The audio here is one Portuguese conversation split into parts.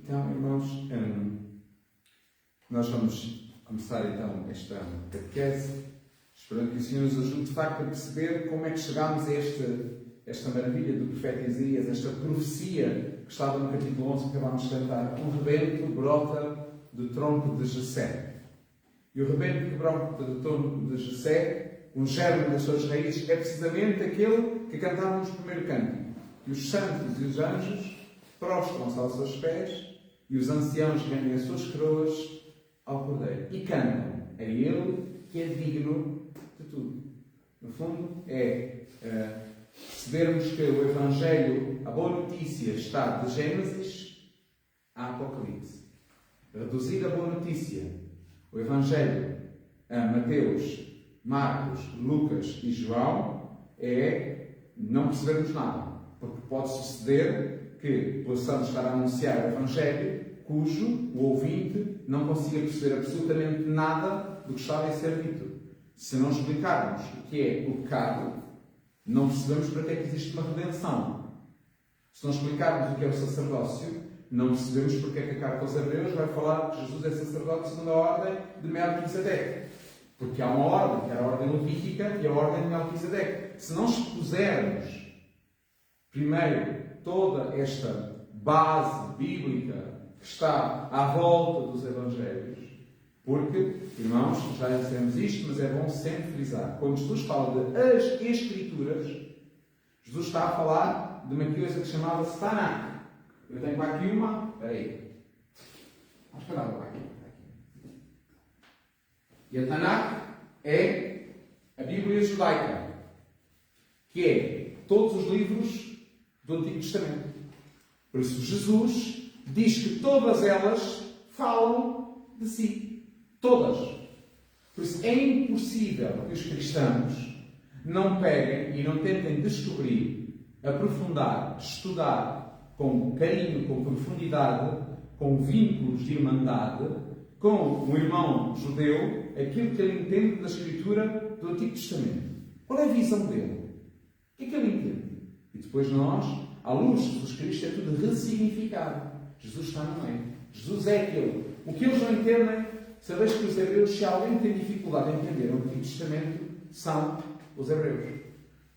Então, irmãos, nós vamos começar então esta catequese, esperando que o Senhor nos ajude de facto a perceber como é que chegámos a esta maravilha do profeta Isaías, esta profecia que estava no capítulo 11 que acabámos de cantar. Um rebento brota do tronco de Jessé. E o rebento que brota do tronco de Jessé, um germe das suas raízes, é precisamente aquele que cantávamos no primeiro canto. E os santos e os anjos prostram-se aos seus pés e os anciãos rendem as suas coroas ao Cordeiro e cantam a Ele que é digno de tudo. No fundo, percebermos que o Evangelho, a boa notícia, está de Gênesis a Apocalipse. Reduzir a boa notícia, o Evangelho a Mateus, Marcos, Lucas e João, não percebermos nada. Porque pode suceder que possamos estar a anunciar o Evangelho cujo o ouvinte não consiga perceber absolutamente nada do que está a ser dito. Se não explicarmos o que é o pecado, não percebemos para que é que existe uma redenção. Se não explicarmos o que é o sacerdócio, não percebemos porque é que a carta aos Hebreus vai falar que Jesus é sacerdote segundo a ordem de Melquisedeque. Porque há uma ordem, que é a ordem levítica e a ordem de Melquisedeque. Se não expusermos primeiro toda esta base bíblica que está à volta dos Evangelhos, porque, irmãos, já dissemos isto, mas é bom sempre frisar. Quando Jesus fala de as Escrituras, Jesus está a falar de uma coisa que chamava-se Tanakh. Eu tenho aqui uma. Espera aí. Vamos parar aqui. E a Tanakh é a Bíblia judaica, que é todos os livros do Antigo Testamento. Por isso, Jesus diz que todas elas falam de si. Todas. Por isso, é impossível que os cristãos não peguem e não tentem descobrir, aprofundar, estudar com carinho, com profundidade, com vínculos de irmandade, com um irmão judeu, aquilo que ele entende da Escritura do Antigo Testamento. Qual é a visão dele? O que é que ele entende? E depois nós, à luz de Jesus Cristo, é tudo ressignificado. Jesus está no meio. Jesus é aquele. O que eles não entendem, sabeis que os hebreus, se alguém tem dificuldade em entender o Antigo Testamento, são os hebreus.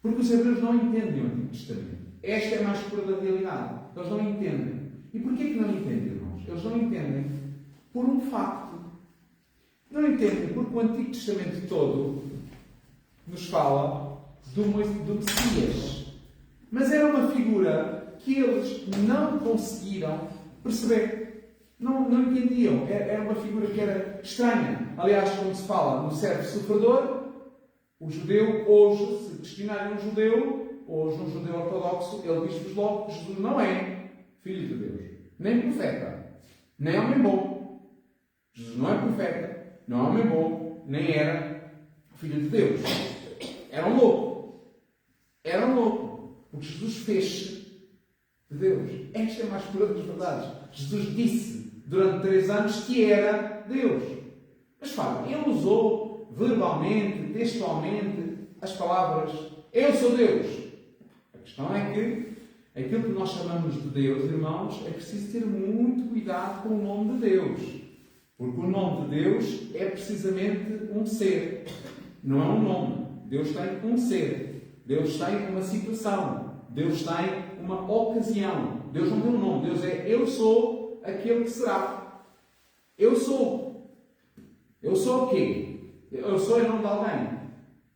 Porque os hebreus não entendem o Antigo Testamento. Esta é a mais pura da realidade. Eles não entendem. E porquê que não entendem, irmãos? Eles não entendem por um facto. Não entendem porque o Antigo Testamento todo nos fala do Messias. Mas era uma figura que eles não conseguiram perceber. Não entendiam. Era uma figura que era estranha. Aliás, quando se fala no servo sofredor, o judeu, hoje, se questionarem um judeu, hoje um judeu ortodoxo, ele diz-vos logo que Jesus não é filho de Deus. Nem profeta. Nem homem bom. Jesus não é profeta. Não é homem bom. Nem era filho de Deus. Era um louco. Era um louco. Porque Jesus fez-se de Deus. Esta é a mais pura das verdades. Jesus disse durante 3 anos que era Deus. Mas fala, ele usou verbalmente, textualmente, as palavras eu sou Deus. A questão é que aquilo que nós chamamos de Deus, irmãos, é preciso ter muito cuidado com o nome de Deus. Porque o nome de Deus é precisamente um ser. Não é um nome. Deus tem um ser. Deus tem uma situação. Deus tem uma ocasião. Deus não tem um nome. Deus é eu sou aquele que será. Eu sou. Eu sou o quê? Eu sou em nome de alguém.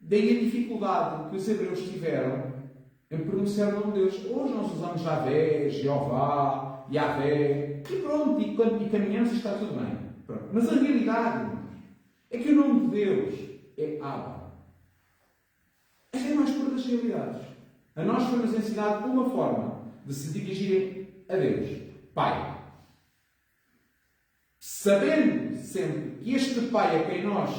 Daí a dificuldade que os hebreus tiveram em pronunciar o nome de Deus. Hoje nós usamos Javé, Jeová, Yahvé. E pronto, e caminhamos e está tudo bem. Pronto. Mas a realidade, irmãos, é que o nome de Deus é Abba. Esta é a mais pura das realidades. A nós foi-nos ensinado uma forma de se dirigirem a Deus. Pai. Sabendo sempre que este Pai a quem nós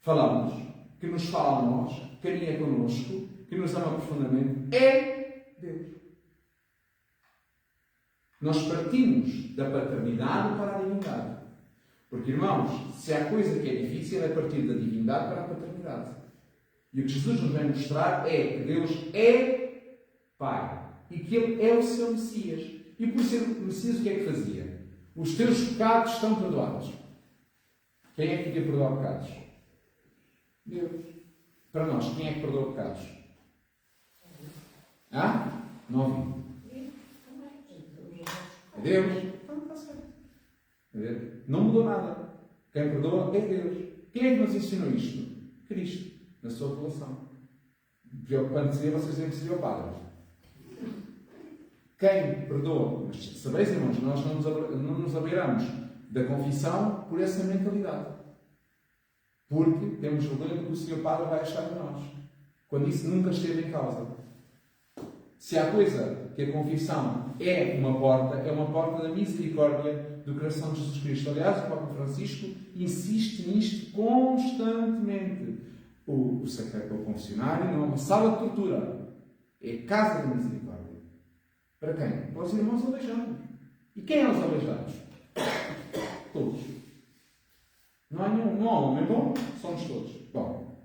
falamos, que nos fala a nós, que caminha connosco, que nos ama profundamente, é Deus. Nós partimos da paternidade para a divindade. Porque, irmãos, se há coisa que é difícil é partir da divindade para a paternidade. E o que Jesus nos vem mostrar é que Deus é Pai. E que Ele é o seu Messias. E por ser o Messias, o que é que fazia? Os teus pecados estão perdoados. Quem é que podia perdoar pecados? Deus. Para nós, quem é que perdoa pecados? Não ouvi. É Deus. Então está certo. Não mudou nada. Quem perdoa é Deus. Quem é que nos ensinou isto? Cristo, na sua revelação. Preocupante seria vocês dizerem que seria o Padre. Quem perdoa? Mas sabeis, irmãos, nós não nos abriramos da confissão por essa mentalidade. Porque temos vergonha do que o Senhor Padre vai achar de nós. Quando isso nunca esteve em causa. Se há coisa que a confissão é uma porta da misericórdia do coração de Jesus Cristo. Aliás, o Papa Francisco insiste nisto constantemente. O sacrário confessionário não é uma sala de tortura. É a casa da misericórdia. Para quem? Para os irmãos aleijados. E quem é os aleijados? Todos. Não há homem bom, somos todos. Bom,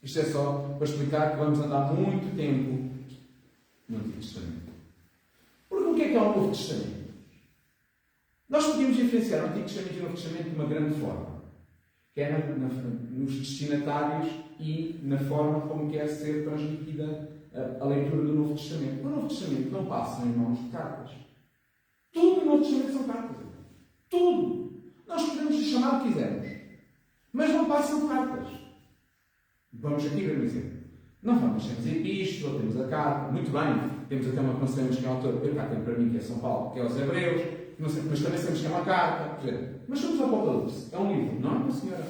isto é só para explicar que vamos andar muito tempo no Antigo Testamento. Porque o que é o Novo Testamento? Nós podíamos diferenciar o Antigo Testamento e o Novo Testamento de uma grande forma, que é nos destinatários e na forma como quer ser transmitida a leitura do Novo Testamento. O Novo Testamento não passa, irmãos, de cartas. Tudo no Novo Testamento são cartas. Tudo. Nós podemos chamar o que quisermos, mas não passam de cartas. Vamos aqui ver um exemplo. Não vamos, temos a epístola, temos a carta, muito bem, temos até uma que não sabemos quem é o autor, eu cá tenho para mim que é São Paulo, que é os Hebreus, não sei, mas também sabemos que é uma carta. Mas somos o Apocalipse, é um livro, não é, minha senhora?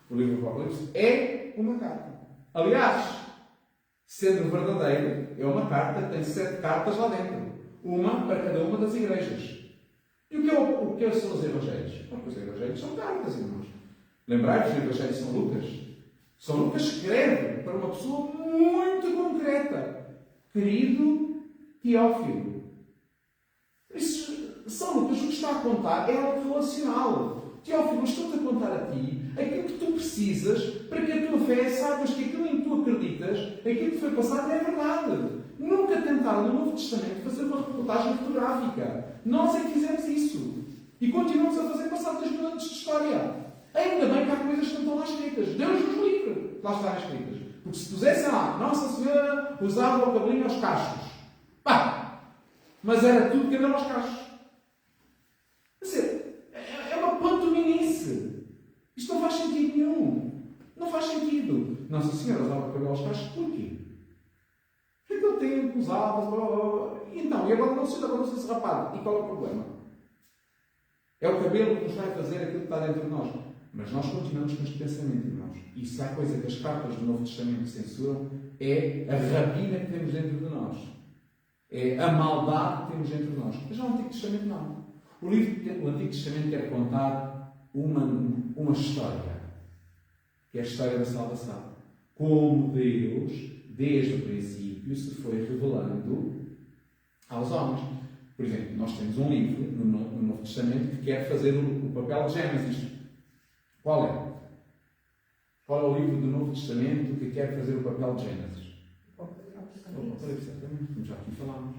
O livro do Apocalipse é uma carta. Aliás, sendo verdadeiro, é uma carta, tem 7 cartas lá dentro, uma para cada uma das igrejas. E o que são os Evangelhos? Porque os Evangelhos são cartas, irmãos. Lembrai-vos, os Evangelhos são Lucas. São Lucas escreve para uma pessoa muito concreta. Querido Teófilo. São Lucas o que está a contar é algo relacional. Teófilo, estou-te a contar a ti aquilo que tu precisas para que a tua fé saibas que aquilo em que tu acreditas, aquilo que foi passado é verdade. Nunca tentaram no Novo Testamento fazer uma reportagem fotográfica. Nós é que fizemos isso. E continuamos a fazer passar 2000 anos de história. Ainda bem que há coisas que não estão lá escritas. Deus nos livre lá estarem escritas. Porque se pusessem lá, Nossa Senhora usava o cabelinho aos cachos. Mas era tudo que andava aos cachos. Quer dizer, é uma pantominice. Isto não faz sentido nenhum. Não faz sentido. Nossa Senhora usava o cabelo aos cachos porquê? Naquele tempo usava, blá, blá, blá. Então, e agora não se usa, agora não se rapado. E qual é o problema? É o cabelo que nos vai fazer aquilo que está dentro de nós. Mas nós continuamos com este pensamento, irmãos. E se há coisa que as cartas do Novo Testamento censuram, é a rapina que temos dentro de nós. É a maldade que temos dentro de nós. Mas já o Antigo Testamento não. O Antigo Testamento quer contar uma história. Que é a história da salvação. Como Deus, desde o princípio, se foi revelando aos homens. Por exemplo, nós temos um livro no Novo Testamento que quer fazer o papel de Gênesis. Qual é? Qual é o livro do Novo Testamento que quer fazer o papel de Gênesis? O Apocalipse, como já aqui falámos.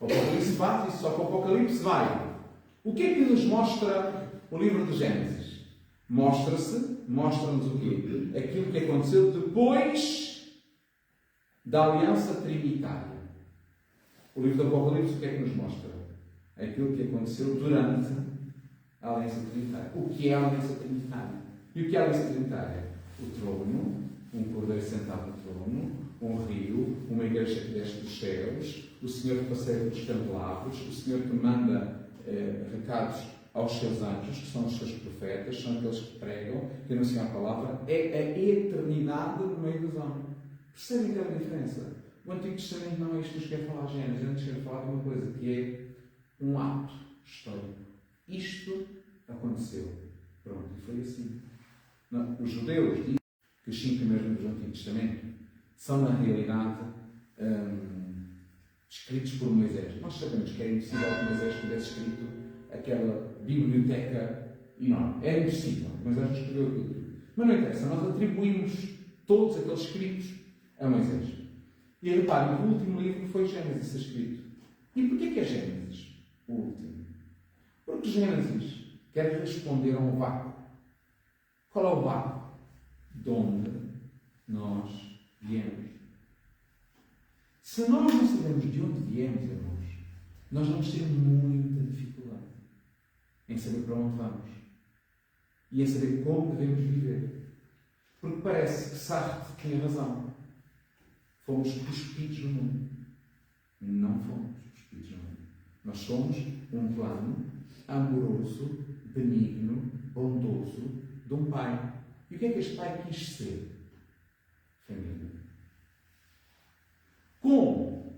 O Apocalipse faz isso, só que o Apocalipse vai. O que é que nos mostra o livro de Gênesis? Mostra-nos o quê? Aquilo que aconteceu depois da aliança trinitária. O livro do Apocalipse o que é que nos mostra? Aquilo que aconteceu durante a aliança trinitária. O que é a aliança trinitária? E o que é a aliança trinitária? O trono, um cordeiro sentado no trono, um rio, uma igreja que desce dos céus, o Senhor que passeia pelos candelabros, o Senhor que manda recados aos seus anjos, que são os seus profetas, são aqueles que pregam, que anunciam a palavra, é a eternidade no meio dos homens. Percebem que é a diferença? O Antigo Testamento não é isto que nos quer falar a Gênesis, antes quer falar de uma coisa que é um ato histórico. Isto aconteceu. Pronto, e foi assim. Não, os judeus dizem que os 5 primeiros livros do Antigo Testamento são, na realidade, escritos por Moisés. Nós sabemos que era impossível que Moisés tivesse escrito aquela biblioteca enorme. Era impossível. Moisés não escreveu aquilo. Mas não interessa, nós atribuímos todos aqueles escritos a Moisés. E reparem que o último livro foi Gênesis escrito. E porquê que é Gênesis o último? Porque Gênesis quer responder a um vácuo. Qual é o vácuo? De onde nós viemos. Se nós não sabemos de onde viemos, irmãos, nós vamos ter muita dificuldade em saber para onde vamos e em saber como devemos viver. Porque parece que Sartre tinha razão. Fomos cuspidos no mundo. Não fomos cuspidos no mundo. Nós somos um plano amoroso, benigno, bondoso de um pai. E o que é que este pai quis ser? Família. Como?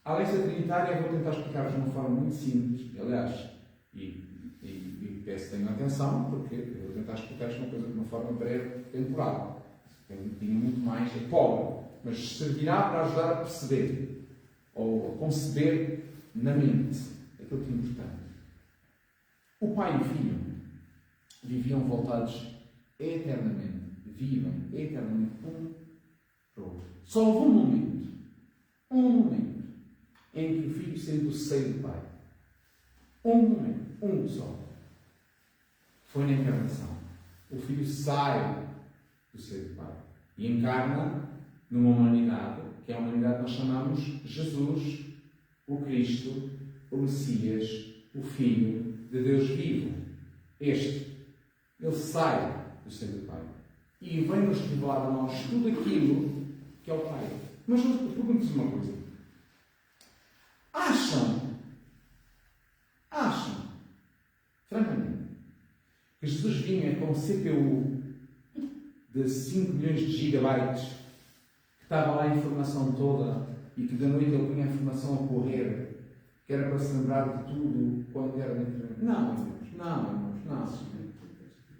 A Aliança Trinitária, eu vou tentar explicar de uma forma muito simples. Aliás, e peço que tenham atenção, porque eu vou tentar explicar esta coisa de uma forma breve, temporal. Tinha muito mais, é pobre, mas servirá para ajudar a perceber ou a conceber na mente aquilo que é importante. O pai e o filho viviam voltados eternamente, vivem eternamente um para o outro. Só houve um momento em que o filho saiu do seio do pai. Um momento, um só. Foi na encarnação. O filho sai do seio do pai e encarna numa humanidade, que é a humanidade que nós chamamos Jesus, o Cristo, o Messias, o Filho de Deus vivo. Ele sai do seio do Pai e vem-nos revelar a nós tudo aquilo que é o Pai. Mas eu pergunto-vos uma coisa. Acham, francamente, que Jesus vinha com um CPU de 5 milhões de gigabytes, que estava lá a informação toda e que da noite ele punha a informação a correr, que era para se lembrar de tudo quando era na internet? Não, irmãos,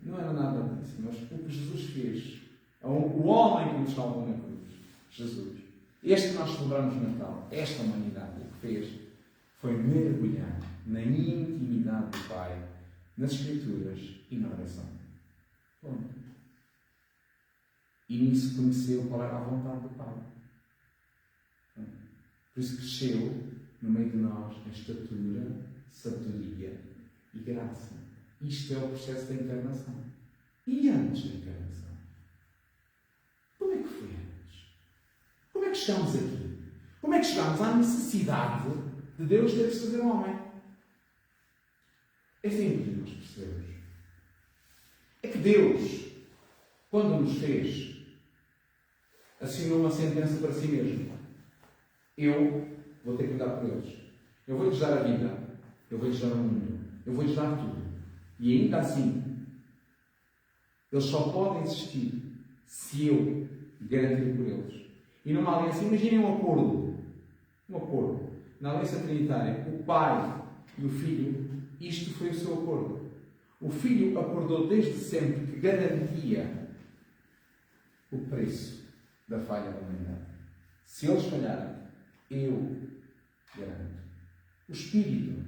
não era nada disso. Mas o que Jesus fez, o homem que nos salvou na cruz, Jesus, este que nós celebramos no Natal, esta humanidade, o que fez foi mergulhar na intimidade do Pai, nas Escrituras e na oração. Ponto. E nisso conheceu qual era a vontade do Pai. Por isso cresceu no meio de nós em estatura, sabedoria e graça. Isto é o processo da encarnação. E antes da encarnação? Como é que foi antes? Como é que chegamos aqui? Como é que chegamos à necessidade de Deus ter de se fazer homem? É simples nós percebemos. É que Deus, quando nos fez, assinou uma sentença para si mesmo. Eu vou ter que cuidar por eles. Eu vou-lhes dar a vida. Eu vou-lhes dar o mundo. Eu vou-lhes dar tudo. E ainda assim, eles só podem existir se eu garantir por eles. E numa aliança, imaginem um acordo. Um acordo. Na aliança trinitária, o Pai e o Filho, isto foi o seu acordo. O Filho acordou desde sempre que garantia o preço da falha da humanidade. Se eles falharem, eu garanto. O Espírito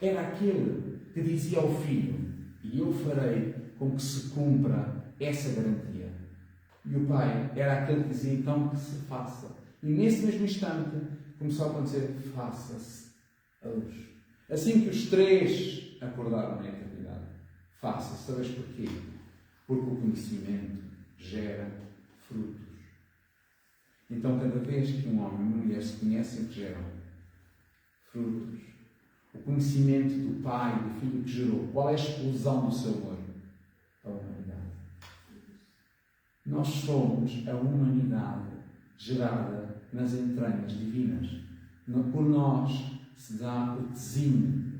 era aquele que dizia ao Filho: e eu farei com que se cumpra essa garantia. E o Pai era aquele que dizia então que se faça. E nesse mesmo instante começou a acontecer: faça-se a luz. Assim que os três acordaram na eternidade, faça-se. Sabes porquê? Porque o conhecimento gera frutos. Então, cada vez que um homem e uma mulher se conhecem, que geram frutos. O conhecimento do Pai e do Filho que gerou. Qual é a explosão do seu amor? A humanidade. Nós somos a humanidade gerada nas entranhas divinas. Por nós se dá o tesume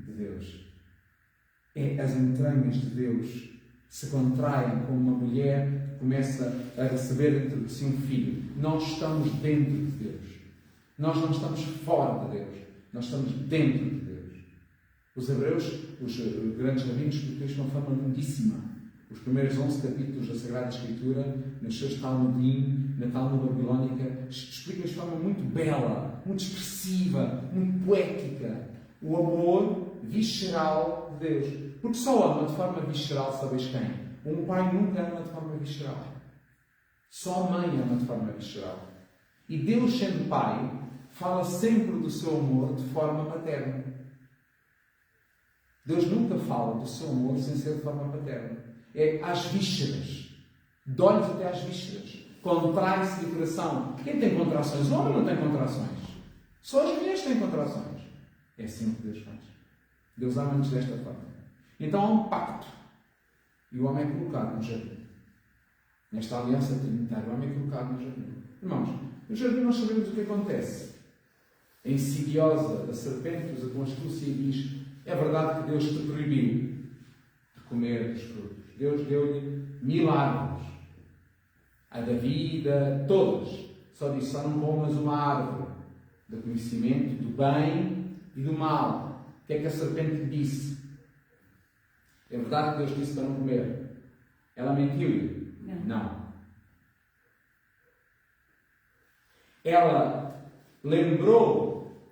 de Deus. As entranhas de Deus se contraem como uma mulher que começa a receber dentro de si um filho. Nós estamos dentro de Deus. Nós não estamos fora de Deus. Nós estamos dentro de Deus. Os hebreus, os grandes rabinos, porque isto é uma forma lindíssima. Os primeiros 11 capítulos da Sagrada Escritura, nos seus Talmudim, na Talmud Babilónica, explicam de forma muito bela, muito expressiva, muito poética, o amor visceral de Deus. Porque só ama de forma visceral, sabeis quem? Um pai nunca ama de forma visceral. Só a mãe ama de forma visceral. E Deus, sendo pai, fala sempre do seu amor de forma materna. Deus nunca fala do seu amor sem ser de forma paterna. É às vísceras. Dói-lhes até às vísceras. Contrai-se de coração. Quem tem contrações? O homem não tem contrações. Só as mulheres têm contrações. É assim que Deus faz. Deus ama-nos desta forma. Então há um pacto. E o homem é colocado no jardim. Nesta aliança trinitária, o homem é colocado no jardim. Irmãos, no jardim nós sabemos o que acontece. A insidiosa da serpente usa com astúcia e diz: é verdade que Deus te proibiu de comer dos frutos. Deus deu-lhe 1000 árvores. A da vida, todas. Só disse: só não comas uma árvore do conhecimento do bem e do mal. O que é que a serpente lhe disse? É verdade que Deus disse para não comer. Ela mentiu-lhe? Não. Ela lembrou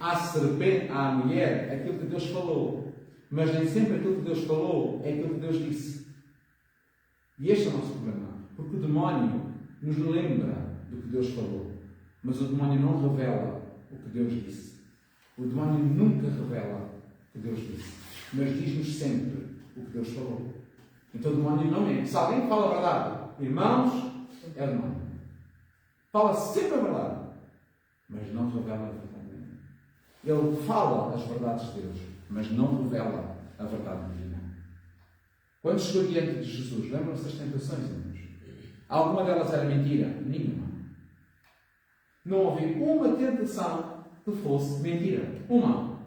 à serpente, à mulher, aquilo que Deus falou. Mas nem sempre aquilo que Deus falou é aquilo que Deus disse. E este é o nosso problema. Porque o demónio nos lembra do que Deus falou. Mas o demónio não revela o que Deus disse. O demónio nunca revela o que Deus disse. Mas diz-nos sempre o que Deus falou. Então o demónio não é. Se alguém fala a verdade, irmãos, é o demónio. Fala sempre a verdade, mas não revela a verdade. Ele fala as verdades de Deus, mas não revela a verdade divina. Quando chegou diante de Jesus, lembram-se das tentações, irmãos? Alguma delas era mentira? Nenhuma. Não houve uma tentação que fosse mentira. Uma.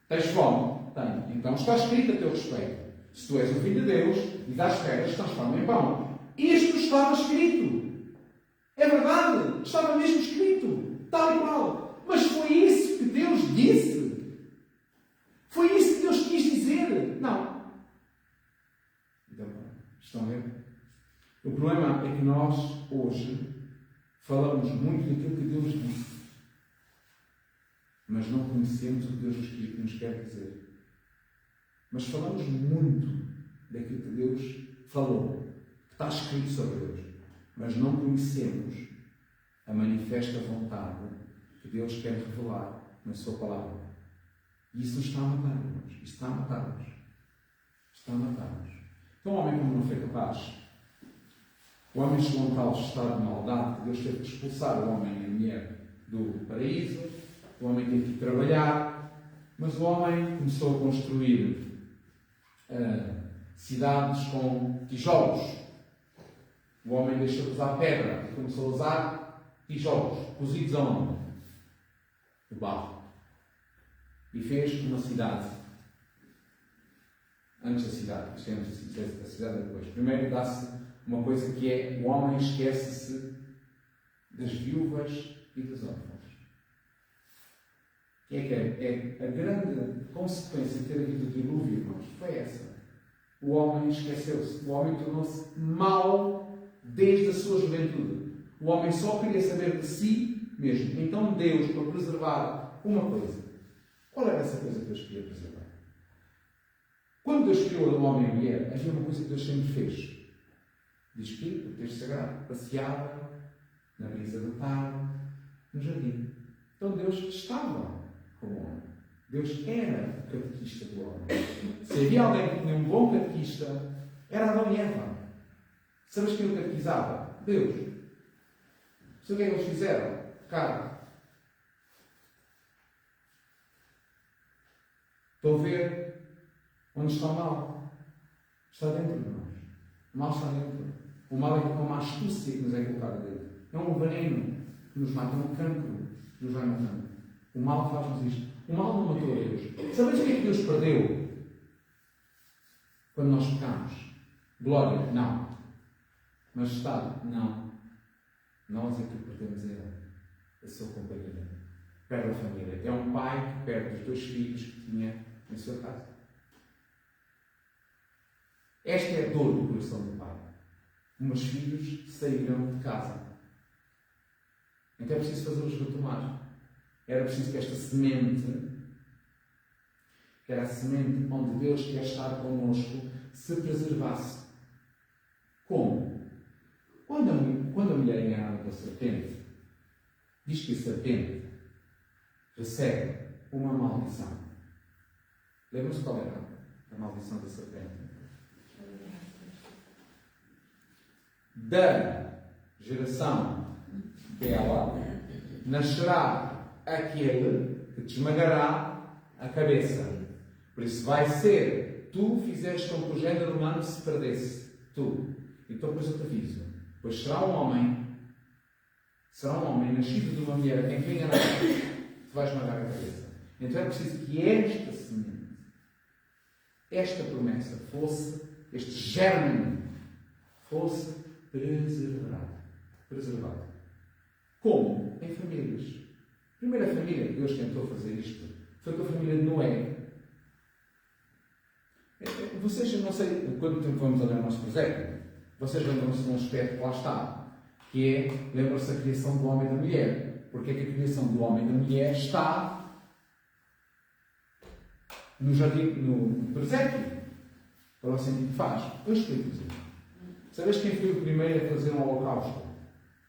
Tens fome? Tenho. Então está escrito a teu respeito. Se tu és o Filho de Deus, diz às pedras, transforma em pão. Isto estava escrito. É verdade. Estava mesmo escrito. Tal e qual. Mas foi isso que Deus disse? Foi isso que Deus quis dizer? Não. Então, estão a ver? O problema é que nós, hoje, falamos muito daquilo que Deus disse. Mas não conhecemos o que Deus nos quer dizer. Mas falamos muito daquilo que Deus falou, que está escrito sobre Deus. Mas não conhecemos a manifesta vontade que Deus quer revelar na sua palavra. E isso nos está a matar, irmãos. Isso está a matar-nos. Está a matar-nos. Então o homem, como não foi capaz, o homem chegou a um tal estado de maldade que Deus teve de expulsar o homem e a mulher do paraíso. O homem teve que trabalhar, mas o homem começou a construir cidades com tijolos. O homem deixou de usar pedra e começou a usar tijolos, cozidos aonde? O barro. E fez uma cidade. Antes da cidade, dizemos assim, a cidade depois. Primeiro dá-se uma coisa que é: o homem esquece-se das viúvas e dos órfãos. Que é a grande consequência de ter havido o dilúvio, irmãos, foi essa. O homem esqueceu-se. O homem tornou-se mau desde a sua juventude. O homem só queria saber de si mesmo. Então Deus, para preservar uma coisa. Qual era essa coisa que Deus queria preservar? Quando Deus criou o homem e a mulher, havia uma coisa que Deus sempre fez. Diz que o texto sagrado passeava na brisa da tarde, no jardim. Então Deus estava com o homem. Deus era o catequista do homem. Se havia alguém que tinha um bom catequista, era Adão e Eva. Sabes quem o catequizava? Deus. Sabe o que é que eles fizeram? Cara, estou a ver onde está o mal. Está dentro de nós. O mal está dentro. O mal é uma astúcia que nos é colocada dentro. É um veneno que nos mata, é um cancro que nos vai matando. O mal faz-nos isto. O mal não matou a Deus. Sabes o que é que Deus perdeu quando nós pecamos? Glória? Não. Majestade? Não. Nós é que perdemos a sua companhia. Perde a família. É um pai que perde os 2 filhos que tinha em sua casa. Esta é a dor do coração do pai. Os meus filhos saíram de casa. Então é preciso fazê-los retomar. Era preciso que esta semente, que era a semente onde Deus quer estar connosco, se preservasse. Como? Quando a mulher é enganada pela serpente, diz que a serpente recebe uma maldição. Lembram-se qual era a maldição da serpente? Da geração dela nascerá aquele que te esmagará a cabeça. Por isso vai ser, tu fizeste com que o género humano se perdesse. Tu. Então depois eu te aviso. Pois será um homem nascido de uma mulher a quem tu enganaste, que vai esmagar a cabeça. Então é preciso que esta semente, esta promessa este germe, fosse preservado. Como? Em famílias. A primeira família que Deus tentou fazer isto foi com a família de Noé. Vocês, não sei quanto tempo vamos a ler o nosso presépio, vocês lembram-se de um aspecto que lá está, que é, lembram-se da criação do homem e da mulher. Porque é que a criação do homem e da mulher está no jardim, no presépio? Qual é o sentido que faz? Eu explico-vos. Sabes quem foi o primeiro a fazer um holocausto?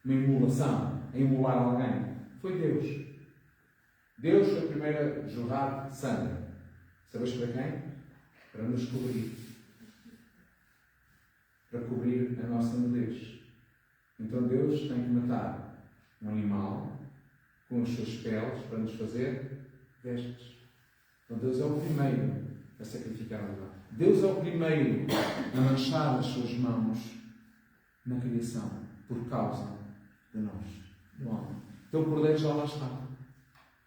Uma imolação? A imolar alguém? Foi Deus. Deus foi o primeiro a jorrar sangue. Sabes para quem? Para nos cobrir. Para cobrir a nossa nudez. Então Deus tem que matar um animal com as suas peles para nos fazer vestes. Então Deus é o primeiro a sacrificar o animal. Deus é o primeiro a manchar as suas mãos na criação por causa de nós, do homem. Então o cordeiro já lá está.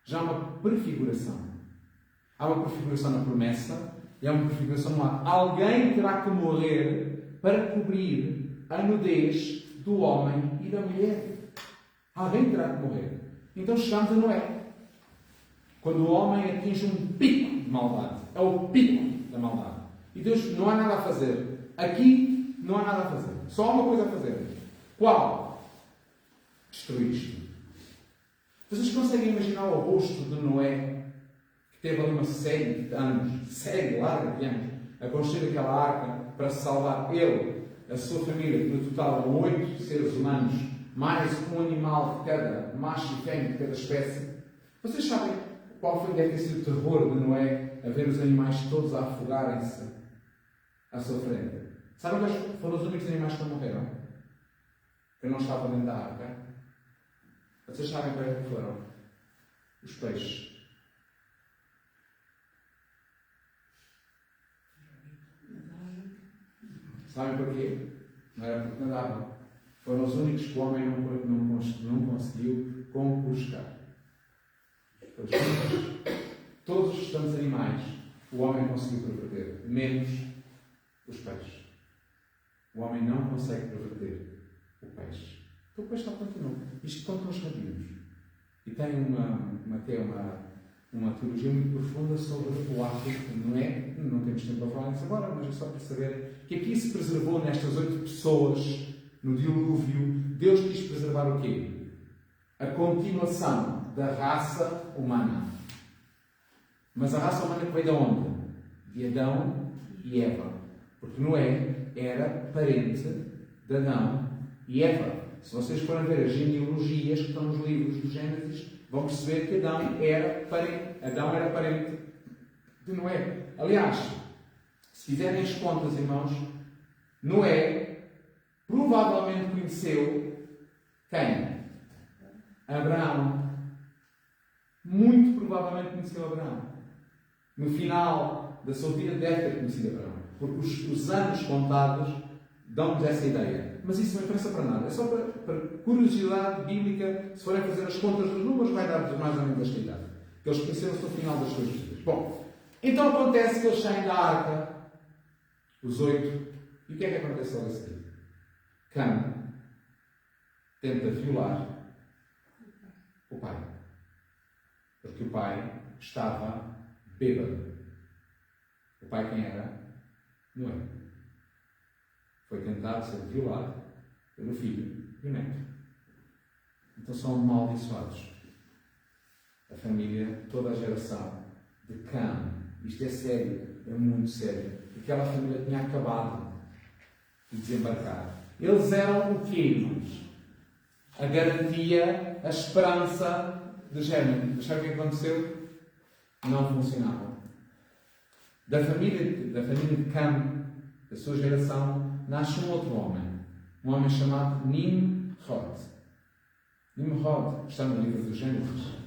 Já há uma prefiguração. Há uma prefiguração na promessa e há uma prefiguração no ato. Alguém terá que morrer para cobrir a nudez do homem e da mulher. Alguém terá que morrer. Então chegamos a Noé. Quando o homem atinge um pico de maldade. É o pico da maldade. E Deus, não há nada a fazer. Aqui não há nada a fazer. Só há uma coisa a fazer. Qual? Destruir isto. Vocês conseguem imaginar o rosto de Noé, que teve ali uma série de anos, série larga de anos, a construir aquela arca para se salvar ele, a sua família, que no total eram 8 seres humanos, mais um animal de cada macho e fêmea de cada espécie. Vocês sabem qual foi, deve ter sido o terror de Noé a ver os animais todos a afogarem-se à sua frente? Sabem quais foram os únicos animais que não morreram? Que não estavam dentro da arca? Vocês sabem quais que foram? Os peixes. Sabem porquê? Não era porque nadavam. Foram os únicos que o homem não conseguiu conquistar. Todos os restantes animais o homem conseguiu perverter, menos os peixes. O homem não consegue perverter o peixe. Então o peixe está continua. Isto contam os rabinos. E tem até uma teologia muito profunda sobre o ato, não é? Não temos tempo para falar disso agora, mas é só para saber que aqui se preservou nestas 8 pessoas, no dilúvio. Deus quis preservar o quê? A continuação da raça humana. Mas a raça humana que veio de onde? De Adão e Eva. Porque Noé era parente de Adão e Eva. Se vocês forem ver as genealogias que estão nos livros do Gênesis, vão perceber que Adão era parente de Noé. Aliás, se fizerem as contas, irmãos, Noé provavelmente conheceu quem? Abraão. Muito provavelmente conheceu Abraão. No final da sua vida deve ter conhecido Abraão. Porque os anos contados dão-nos essa ideia. Mas isso não interessa para nada. É só para curiosidade bíblica. Se forem fazer as contas dos números, vai dar-vos mais ou menos esta idade. Que eles conheceram-se no final das suas vidas. Bom, então acontece que eles saem da arca, os 8, e o que é que acontece logo a seguir? Cã tenta violar o pai. Porque o pai estava bêbado. O pai quem era? Noé. Foi tentado ser violado pelo filho e o neto. Então são amaldiçoados. A família, toda a geração de Cã. Isto é sério, é muito sério. Aquela família tinha acabado de desembarcar. Eles eram o quê, irmãos? A garantia, a esperança de germe. Mas sabe o que aconteceu? Não funcionava. Da família de Cam, da sua geração, nasce um outro homem. Um homem chamado Nimrod. Nimrod, está no livro dos Gênesis.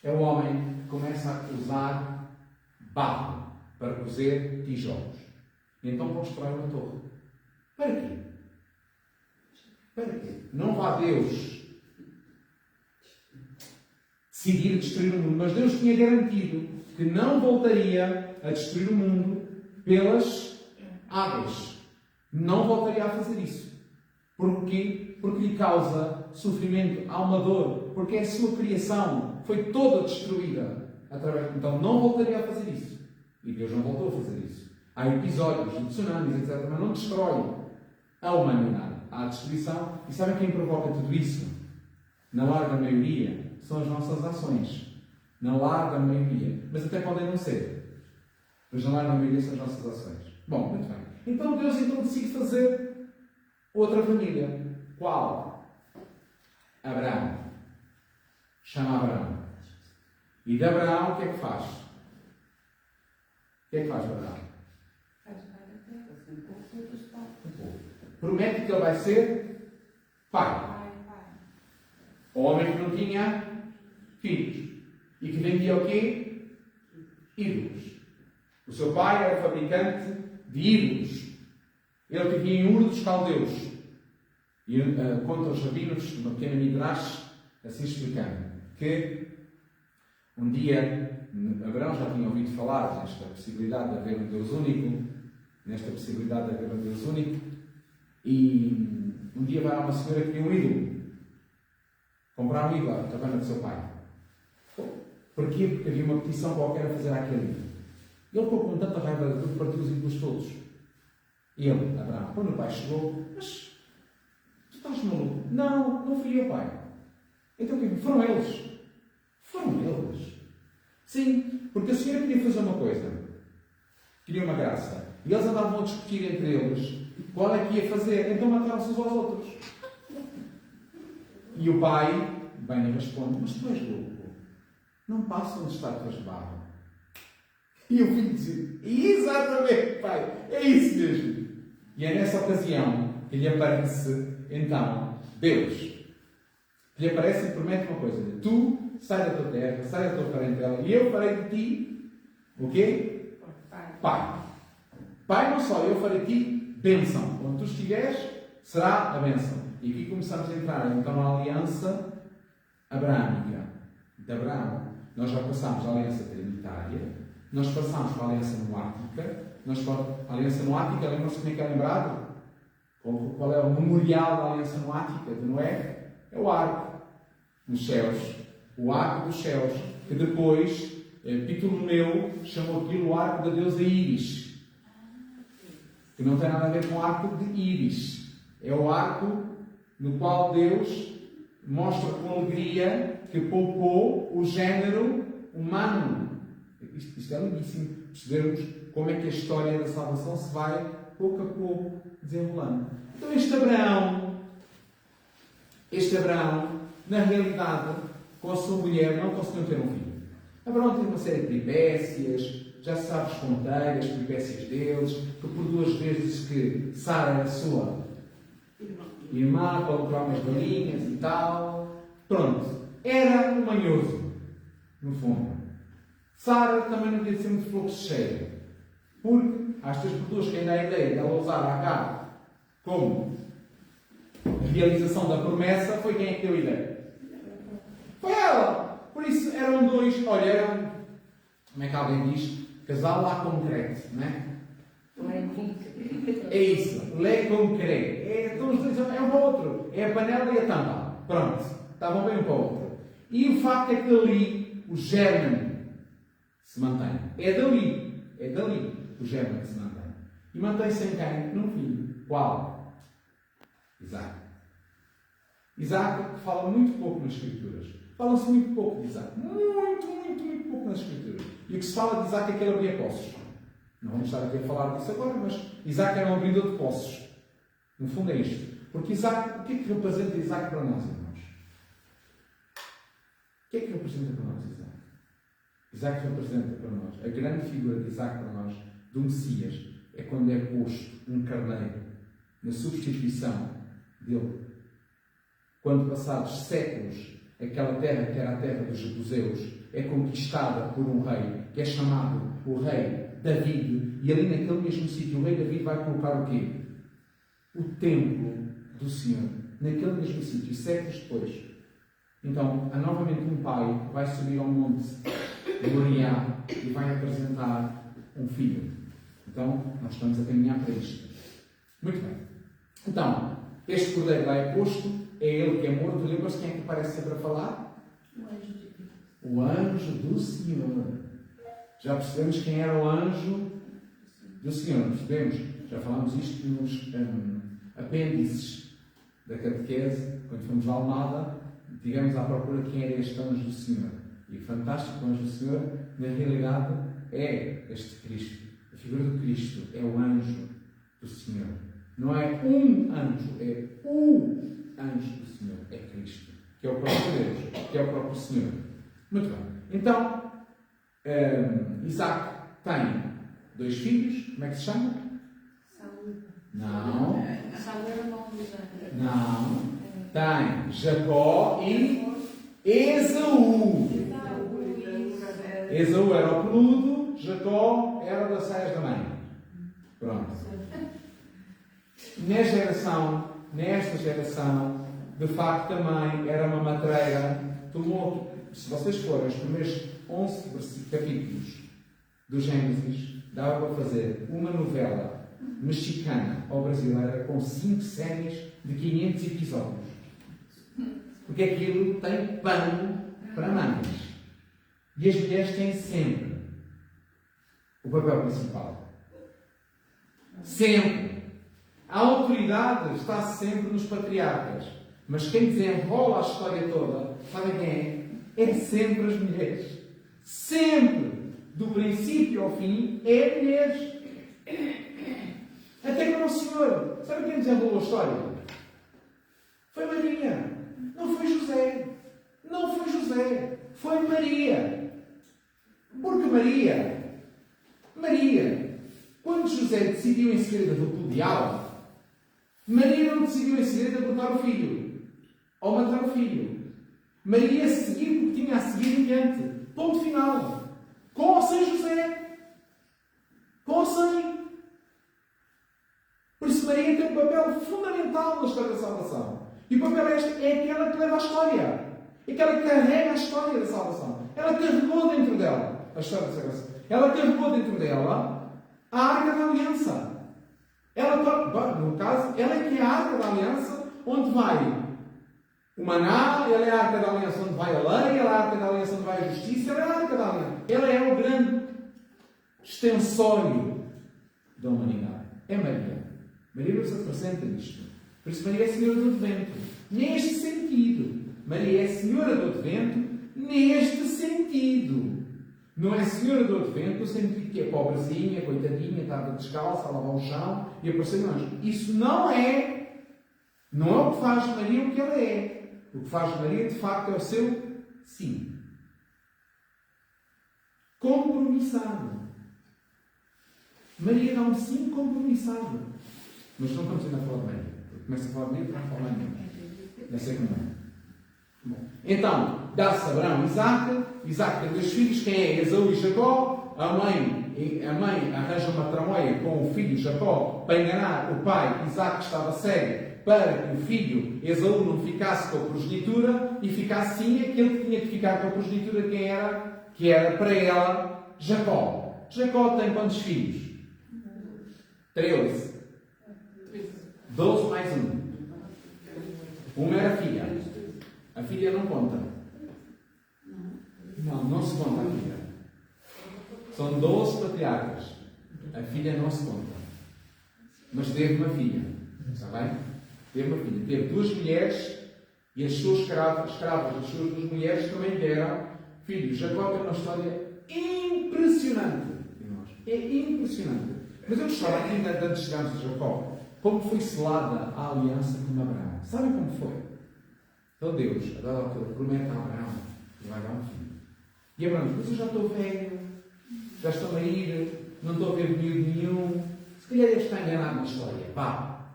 É o homem que começa a usar barro para cozer tijolos. E então constrói uma torre. Para quê? Para quê? Não vá Deus decidir destruir o mundo, mas Deus tinha garantido que não voltaria a destruir o mundo pelas águas. Não voltaria a fazer isso. Porquê? Porque lhe causa sofrimento, há uma dor, porque é a sua criação, foi toda destruída. Então não voltaria a fazer isso. E Deus não voltou a fazer isso. Há episódios de tsunamis, etc., mas não destrói a humanidade. Há a destruição. E sabem quem provoca tudo isso? Na larga maioria, são as nossas ações. Na larga maioria. Mas até podem não ser. Mas na larga maioria são as nossas ações. Bom, muito bem. Então Deus decide fazer outra família. Qual? Abraão. Chama Abraão. E de Abraão o que é que faz? O que é que faz Abraão? Promete que ele vai ser pai. O homem que não tinha filhos. E que vendia o quê? Ídolos. O seu pai era fabricante de ídolos. Ele vivia em Ur dos Caldeus. E conta os rabinos, uma pequena midrash, assim explicando, que um dia Abraão já tinha ouvido falar nesta possibilidade de haver um Deus único, e um dia vai a uma senhora que tinha um ídolo, comprar um ídolo à cabana do seu pai. Porquê? Porque havia uma petição qualquer a fazer àquele ídolo. Ele ficou com tanta raiva de tudo, partiu os ídolos todos. E ele, Abraão, quando o pai chegou, mas tu estás maluco? Não fui eu, pai. Então foram eles. Foram eles. Sim, porque a senhora queria fazer uma coisa. Queria uma graça. E eles andavam a discutir entre eles qual é que ia fazer. Então mataram-se uns aos outros. E o pai, bem, lhe responde, mas tu és louco. Não passam de estátuas de barro. E o filho diz, exatamente, pai, é isso mesmo. E é nessa ocasião que lhe aparece, então, Deus. Que lhe aparece e promete uma coisa. Tu, sai da tua terra, sai da tua parentela, e eu farei de ti, o quê? Pai. Pai não só, eu farei de ti bênção. Onde tu estiveres, será a bênção. E aqui começamos a entrar, então, na aliança abraâmica. De Abraão. Nós já passámos a aliança trinitária, nós passámos para a aliança noática, a aliança noática, lembram-se como é que é lembrado? Qual é o memorial da aliança noática de Noé? É o arco nos céus. O arco dos céus, que depois Ptolomeu chamou aquilo o arco da deusa Íris, que não tem nada a ver com o arco de Íris. É o arco no qual Deus mostra com alegria que poupou o género humano. Isto é lindíssimo, percebermos como é que a história da salvação se vai, pouco a pouco, desenrolando. Então este Abraão, na realidade, com a sua mulher, não conseguiu ter um filho. Abraão teve uma série de peripécias, já se sabe as fronteiras, peripécias deles, que por duas vezes que Sara era sua irmã, para lucrar umas galinhas e tal. Pronto. Era um manhoso, no fundo. Sara também não devia ser muito fluxo cheio. Porque há estas pessoas que ainda há a ideia de ela usar a Agar como realização da promessa, foi quem é que deu a ideia? Foi ela! Por isso eram dois, olha, eram, como é que alguém diz? Casal lá concreto, não é? É isso, lé concreto. É um para o outro. É a panela e a tampa. Pronto, estavam bem um para o outro. E o facto é que dali o germe se mantém. É dali o germe que se mantém. E mantém-se em quem? Num filho. Qual? Isaac. Isaac fala muito pouco nas Escrituras. Fala-se muito pouco de Isaac. Muito pouco nas Escrituras. E o que se fala de Isaac é que ele abria poços. Não vamos estar aqui a falar disso agora, mas Isaac era um abridor de poços. No fundo é isto. Porque Isaac, o que é que representa Isaac para nós, irmãos? O que é que representa para nós Isaac? Isaac representa para nós, a grande figura de Isaac para nós, do Messias, é quando é posto um carneiro na substituição dele. Quando, passados séculos, aquela terra que era a terra dos jebuseus é conquistada por um rei, que é chamado o rei David, e ali naquele mesmo sítio o rei David vai colocar o quê? O templo do Senhor. Naquele mesmo sítio, séculos depois. Então, há novamente um pai que vai subir ao monte Moriá e vai apresentar um filho. Então, nós estamos a caminhar para isto. Muito bem. Então, este cordeiro lá é posto, é ele que é morto. Lembra-se quem é que aparece sempre a falar? O anjo de Deus. O anjo do Senhor. Já percebemos quem era o anjo do Senhor. Percebemos? Já falámos isto nos apêndices da catequese, quando fomos à Almada, tivemos à procura de quem era este anjo do Senhor. E fantástico, o anjo do Senhor, na realidade, é este Cristo. A figura do Cristo é o anjo do Senhor. Não é um anjo, é o anjo do Senhor. É Cristo, que é o próprio Deus, que é o próprio Senhor. Muito bem. Então, Isaac tem 2 filhos. Como é que se chama? Saúl. Não. Saúl era o nome de Isaac. Não. Tem Jacó e Esaú. Esaú era o peludo, Jacó era das saias da mãe. Pronto. Nesta geração, de facto também era uma matreira. Tomou, se vocês forem os primeiros 11 capítulos do Gênesis, dava para fazer uma novela mexicana ou brasileira com 5 séries de 500 episódios. Porque aquilo tem pano para mangas. E as mulheres têm sempre o papel principal. Sempre. A autoridade está sempre nos patriarcas. Mas quem desenrola a história toda, sabem quem é? É sempre as mulheres. Sempre. Do princípio ao fim, é mulheres. Até que o Nosso Senhor. Sabe quem desenrolou a história? Foi Maria. Não foi José. Não foi José. Foi Maria. Porque Maria, quando José decidiu em segredo repudiá-la, Maria não decidiu em segredo abortar o filho. Ou matar o filho. Maria seguiu o que tinha a seguir em diante. Ponto final. Com ou sem José. Com ou sem. Por isso Maria tem um papel fundamental na história da salvação. E o papel este é aquela que leva a história. É aquela que carrega a história da salvação. Ela carregou dentro dela a história da salvação. Ela carregou dentro dela a Arca da Aliança. Ela, no caso, ela é que é a Arca da Aliança onde vai o maná, ela é a Arca da Aliança onde vai a lei, ela é a Arca da Aliança onde vai a justiça, ela é a Arca da Aliança. Ela é o grande extensório da humanidade. É Maria. Maria nos apresenta isto. Por isso Maria é Senhora do Advento. Neste sentido. Maria é Senhora do Advento neste sentido. Não é Senhora do Advento no sentido que é pobrezinha, coitadinha, estava descalça, a lavar o chão e aparecer no anjo. Isso não é o que faz Maria o que ela é. O que faz Maria, de facto, é o seu sim. Compromissado. Maria dá um sim compromissado. Mas não estamos ainda a falar de Maria. Porque começa a falar de Maria, está a falar de Maria. Já sei como é. Bom, então, dá-se Abraão Isaac tem 2 filhos, quem é? Esaú e Jacó. A mãe arranja uma tramóia com o filho Jacó para enganar o pai Isaac, que estava cego, para que o filho Esaú não ficasse com a progenitura e ficasse sim aquele que tinha que ficar com a progenitura, quem era? Que era para ela Jacó. Jacó tem quantos filhos? 13. 12 mais 1. Uma era a filha. A filha não conta. Não se conta a filha. São 12 patriarcas. A filha não se conta. Mas teve uma filha. Está bem? Teve uma filha. Teve 2 mulheres e as suas escravas das suas 2 mulheres também deram filhos. Jacó tem uma história impressionante. É impressionante. Mas eu gostava aqui, antes de chegarmos a Jacó, como foi selada a aliança com Abraão. Sabem como foi? Então Deus, a dada altura, promete a Abraão que vai dar um filho. E Abraão, mas eu já estou velho, já estou a ir, não estou a ver miúdo nenhum. Se calhar ele está enganado na história. Vá.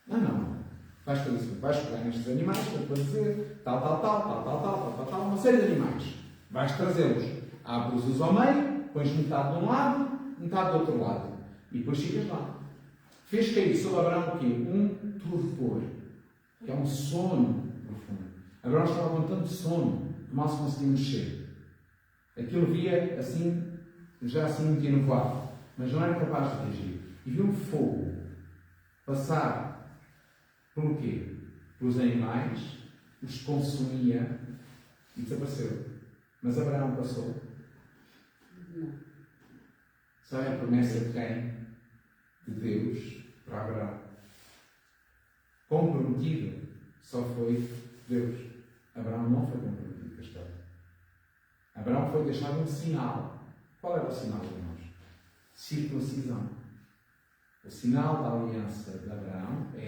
Não. Vais fazer assim, vais pegar nestes animais, para dizer tal, uma série de animais. Vais trazê-los, abres-os ao meio, pões metade de um lado, metade do outro lado. E depois ficas lá. Fez cair sobre Abraão o quê? Um torpor, que é um sono profundo. Abraão estava com tanto sono que mal se conseguia mexer. Aquilo via assim, já assim muito enovado, mas não era capaz de reagir. E viu um fogo passar pelo quê? Pelos animais, os consumia e desapareceu. Mas Abraão passou. Não. Sabe a promessa de quem? De Deus para Abraão. Comprometido só foi Deus. Abraão não foi comprometido com a história. Abraão foi deixado um sinal. Qual era o sinal, irmãos? Circuncisão. O sinal da aliança de Abraão é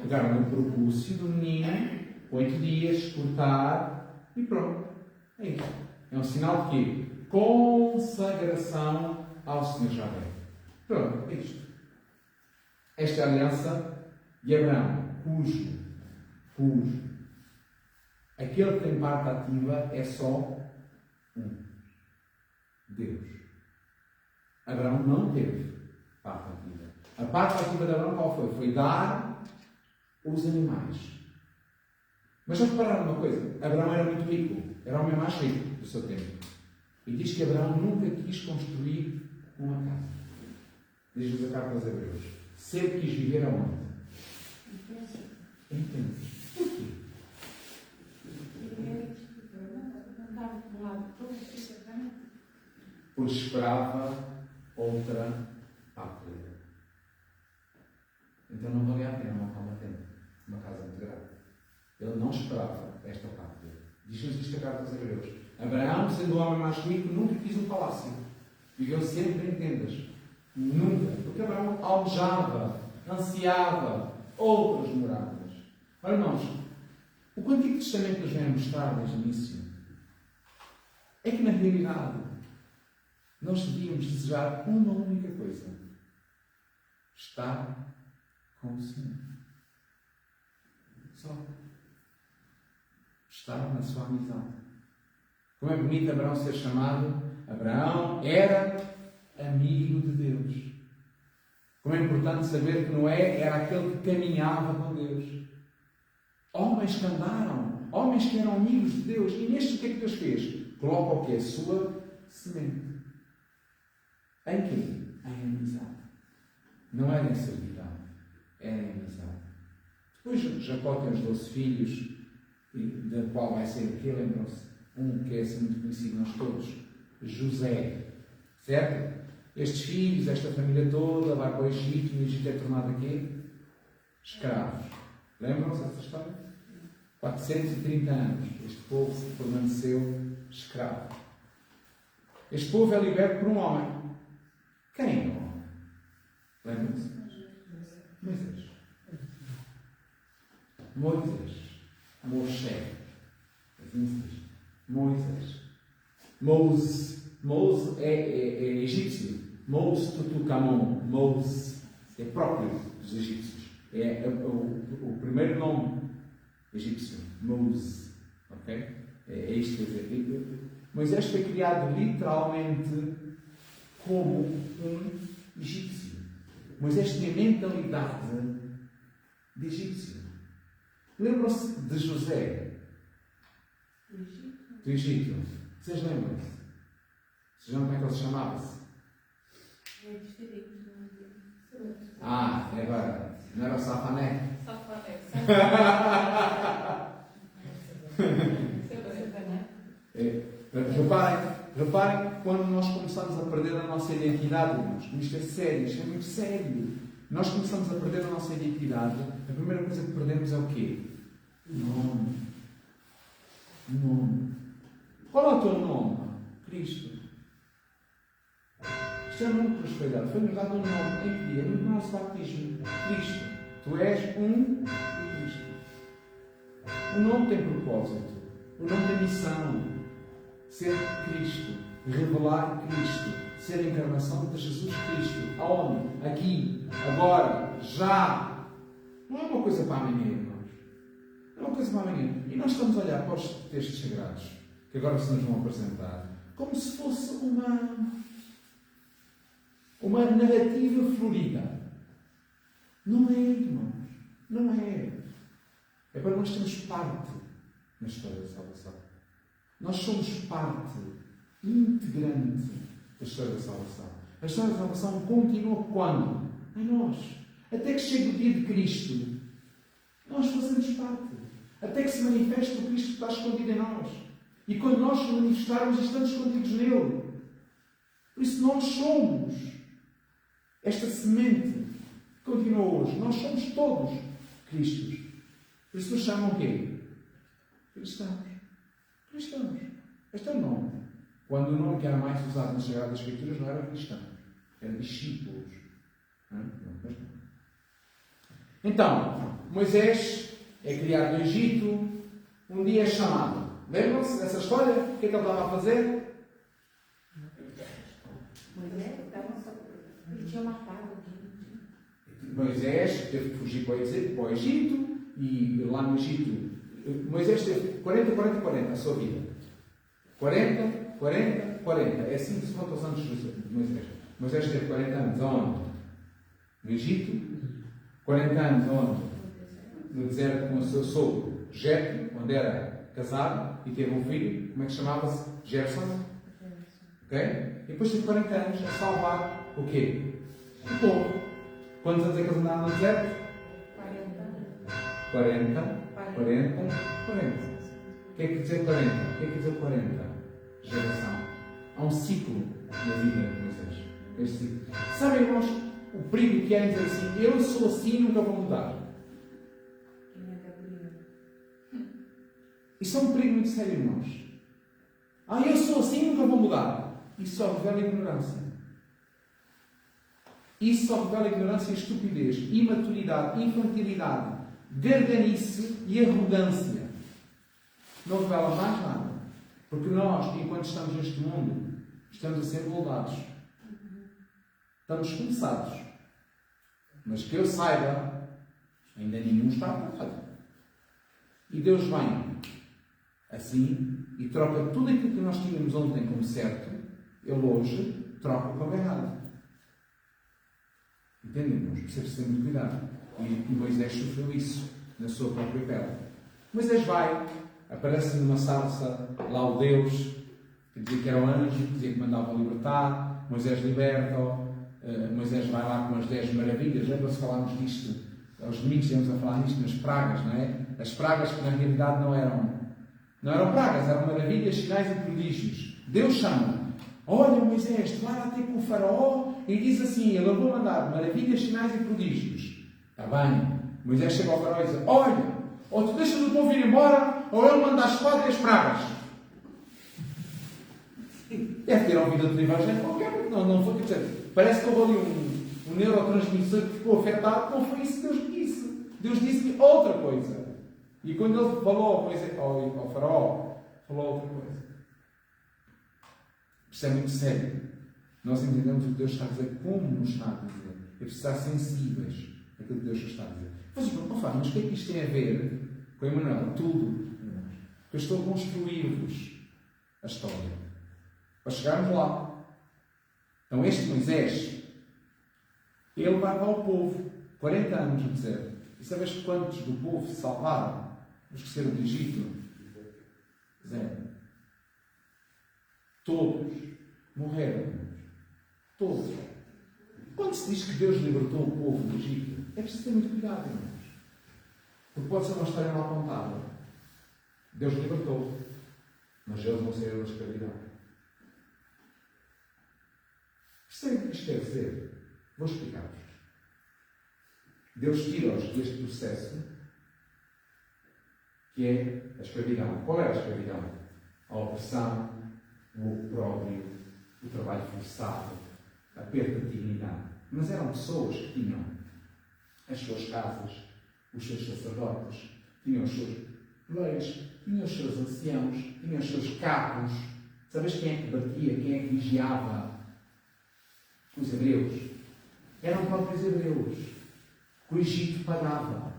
pegar no propúcio do menino, 8 dias, cortar e pronto. É isso. É um sinal de quê? Consagração ao Senhor Javé. Pronto, é isto. Esta é a aliança de Abraão, cujo aquele que tem parte ativa é só um. Deus. Abraão não teve parte ativa. A parte ativa de Abraão qual foi? Foi dar os animais. Mas já repararam uma coisa? Abraão era muito rico. Era o homem mais rico do seu tempo. E diz que Abraão nunca quis construir uma casa. Diz-nos a carta aos Hebreus. Sempre quis viver aonde? Em tenda. Porquê? Pois esperava outra pátria. Então não valia a pena montar uma tenda, uma casa muito grande. Ele não esperava esta pátria. Diz-nos isto a carta aos Hebreus. Abraão, sendo o homem mais rico, nunca quis um palácio. Viveu sempre em tendas. Nunca. Porque Abraão almejava, ansiava outras moradas. Olha, irmãos, o que o Antigo Testamento nos vem a mostrar desde o início é que, na realidade, nós devíamos desejar uma única coisa: estar com o Senhor. Só. Estar na sua amizade. Como é bonito Abraão ser chamado. Abraão era amigo de Deus. Como é importante saber que Noé era aquele que caminhava com Deus. Homens que andaram, homens que eram amigos de Deus. E neste o que é que Deus fez? Coloca o quê? A sua semente. Em quê? Em amizade. Não era em servidão, era em amizade. Depois Jacó tem os 12 filhos, da qual vai ser aqui, lembram-se? Um que é assim muito conhecido nós todos, José. Certo? Estes filhos, esta família toda, vai para o Egito, e o Egito é tornado aqui escravos. Lembram-se dessa história? 430 anos, este povo permaneceu escravo. Este povo é liberto por um homem. Quem é o homem? Lembram-se? Moisés. Moisés. Mose é egípcio. Mose Tutucamon. Mose é próprio dos egípcios. É o primeiro nome egípcio. Mose. Ok? É isto que quer dizer. Moisés foi criado literalmente como um egípcio. Moisés tinha mentalidade de egípcio. Lembram-se de José? Do Egito. Vocês lembram-se? Vocês lembram como é que ele se chamava-se? Agora. Não era o Safané? Reparem quando nós começamos a perder a nossa identidade, irmãos. Isto é sério, isto é muito sério. Nós começamos a perder a nossa identidade. A primeira coisa que perdemos é o quê? Nome. Qual é o teu nome? Cristo. Isto é um nome de prosperidade. Foi-nos dado um nome em que dia? No nosso batismo. Cristo. Tu és um Cristo. O nome tem propósito. O nome tem missão. ser Cristo, revelar Cristo, ser a encarnação de Jesus Cristo. Aonde? Aqui, agora, já. Não é uma coisa para amanhã, irmãos. Não é uma coisa para amanhã. E nós estamos a olhar para os textos sagrados, que agora se nos vão apresentar, como se fosse uma narrativa florida. Não é, irmãos. Não é. É para nós termos parte na história da salvação. Nós somos parte integrante da história da salvação. A história da salvação continua quando? Em nós. Até que chegue o dia de Cristo, nós fazemos parte. Até que se manifeste o Cristo que está escondido em nós. E quando nós nos manifestarmos, estamos escondidos nele. Por isso nós somos esta semente que continua hoje. Nós somos todos Cristos. Por isso nos chamam o quê? Cristãos. Cristãos. Este é o nome. Quando o nome que era mais usado nas Sagradas Escrituras não era cristãos. Era discípulos. Então, Moisés é criado no Egito. Um dia é chamado. Lembram-se dessa história? O que é que ele estava a fazer? Moisés estava só. Ele tinha matado alguém. Moisés teve que fugir para o Egito. E lá no Egito, Moisés teve 40, 40, 40 a sua vida. 40, 40, 40. É assim que se conta os anos de Moisés. Moisés teve 40 anos onde? No Egito. 40 anos onde? No deserto com o seu sogro Jetro, onde era casado e teve um filho. Como é que chamava-se? Gerson. Ok? E depois teve 40 anos a salvar o quê? O povo. Quantos anos é que eles andaram no deserto? 40, 40, 40. O que é que quer dizer 40? O que é que quer dizer 40? Geração. Há um ciclo na vida de Moisés. Este ciclo. Sabem, irmãos, o perigo que é dizer assim: eu sou assim e nunca vou mudar. Isso é um perigo muito sério, irmãos. Eu sou assim e nunca vou mudar. Isso só revela ignorância. Isso só revela ignorância e estupidez, imaturidade, infantilidade, garganice e arrogância. Não revela mais nada. Porque nós, enquanto estamos neste mundo, estamos a ser moldados. Estamos começados. Mas que eu saiba, ainda nenhum está aprovado. E Deus vem assim e troca tudo aquilo que nós tínhamos ontem como certo, Ele hoje troca como errado. Entendem, irmãos? Precisa ter muito cuidado. E Moisés sofreu isso na sua própria pele. Moisés vai, aparece numa sarça lá o Deus, que dizia que era um anjo, que dizia que mandava libertar. Moisés liberta-o. Moisés vai lá com as 10 maravilhas. Lembram-se, falámos disto aos domingos, estivemos a falar nisto nas pragas, não é? As pragas que na realidade não eram pragas, eram maravilhas, sinais e prodígios. Deus chama: olha, Moisés, tu vai lá ter com o faraó e diz assim: ele vou mandar maravilhas, sinais e prodígios. Está bem. Moisés chega ao faraó e diz: olha, ou tu deixas o povo ir embora, ou ele manda a espada e as pragas. Deve ter ouvido outro evangelho qualquer, porque não foi. Quer dizer, parece que houve ali um neurotransmissor que ficou afetado. Não foi isso que Deus disse. Deus disse outra coisa. E quando ele falou ao faraó, falou outra coisa. Isto é muito sério. Nós entendemos o que Deus está a dizer, como nos está a dizer. É preciso estar sensíveis àquilo que Deus nos está a dizer. Mas o que é que isto tem a ver com o Emanuel? Tudo. Porque eu estou a construir-vos a história. Para chegarmos lá. Então este Moisés, ele vai lá ao povo. 40 anos no deserto. E sabes quantos do povo se salvaram? Os que saíram do Egito? 0. Todos morreram. Todos. Quando se diz que Deus libertou o povo do Egito, é preciso ter muito cuidado, irmãos. Porque pode ser uma história mal contada. Deus libertou, mas eles vão sair da escravidão. Percebe o que isto quer dizer? Vou explicar-vos. Deus tira-os deste processo que é a escravidão. Qual é a escravidão? A opressão, o opróbrio, o trabalho forçado, a perda de dignidade. Mas eram pessoas que tinham as suas casas, os seus sacerdotes, tinham as suas leis, tinham os seus anciãos, tinham os seus carros, Sabes quem é que batia, quem é que vigiava os hebreus? Eram os próprios hebreus, que o Egito pagava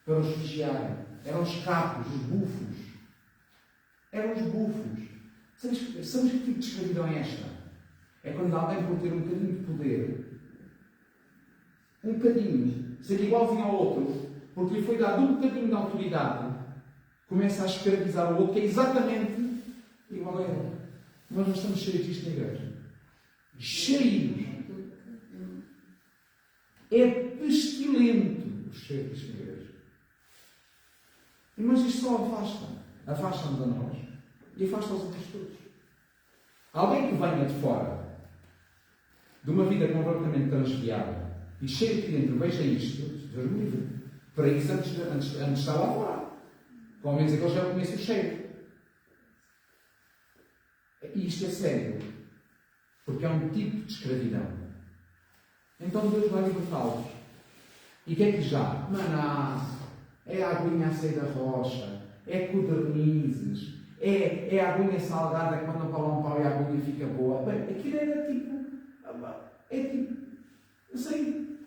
para os vigiarem. Eram os capos, os bufos. Eram os bufos. Sabes que tipo de escravidão é esta? É quando alguém, por ter um bocadinho de poder, um bocadinho, ser igualzinho ao outro, porque lhe foi dado um bocadinho de autoridade, começa a escravizar o outro, que é exatamente igual a ele. Nós não estamos cheios disto na igreja. Cheios. É pestilento o cheiro disto na igreja. Mas isto só afasta. Afasta-nos a nós e afasta os outros todos. Alguém que venha de fora, de uma vida completamente transviada e cheia de dentro, veja isto, Deus me livre. Para isso, antes de estar lá fora. Como menos é que eles já conhecem o cheiro. E isto é sério. Porque é um tipo de escravidão. Então Deus vai libertá-los. E o que é que já? Maná, é a aguinha a sair da rocha, é codornizes, é a aguinha salgada que mandam para lá um pau e a aguinha fica boa. Bem, aquilo era tipo. É tipo. Eu sei.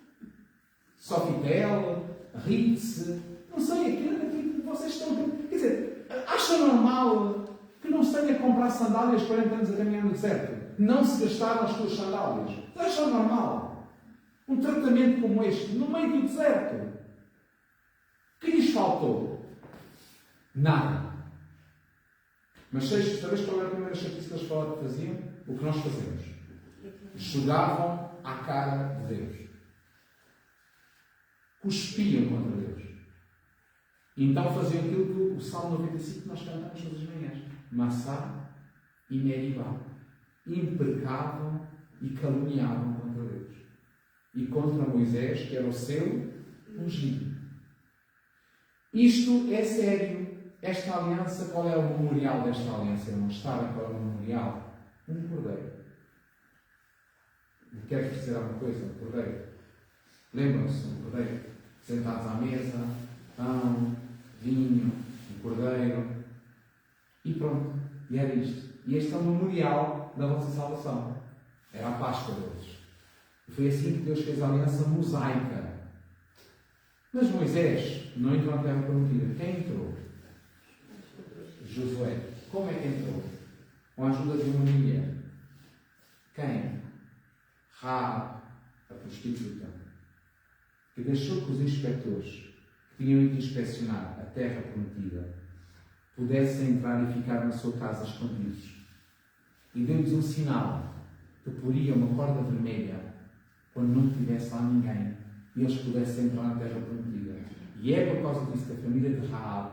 Sofitel, Ritz, não sei, aquilo era tipo. Vocês estão. Quer dizer, acham normal que não se tenha a comprar sandálias 40 anos a caminhar no deserto? Não se gastaram as suas sandálias? Acham normal? Um tratamento como este, no meio do deserto. O que lhes faltou? Nada. Mas sabes qual era a primeira chatice que eles falaram que faziam? O que nós fazemos? Jogavam à cara de Deus. Cuspiam contra Deus. E então faziam aquilo que o Salmo 95 que nós cantamos todas as manhãs. Massá e Meribá. Imprecavam e caluniavam contra Deus. E contra Moisés, que era o seu ungido. Isto é sério. Esta aliança, qual é o memorial desta aliança? Irmãos, sabem qual é o memorial? Um cordeiro. Quer dizer alguma coisa? Um cordeiro. Lembram-se? Um cordeiro. Sentados à mesa, pão, vinho, um cordeiro. E pronto. E era isto. E este é o memorial da vossa salvação. Era a Páscoa deles. E foi assim que Deus fez a aliança mosaica. Mas Moisés não entrou na terra prometida. Quem entrou? Josué. Como é que entrou? Com a ajuda de uma mulher. Quem? Raab, a prostituta, que deixou que os inspectores que tinham ido inspecionar a terra prometida pudessem entrar e ficar na sua casa escondidos. E deu-lhes um sinal que poria uma corda vermelha quando não tivesse lá ninguém e eles pudessem entrar na terra prometida. E é por causa disso que a família de Raab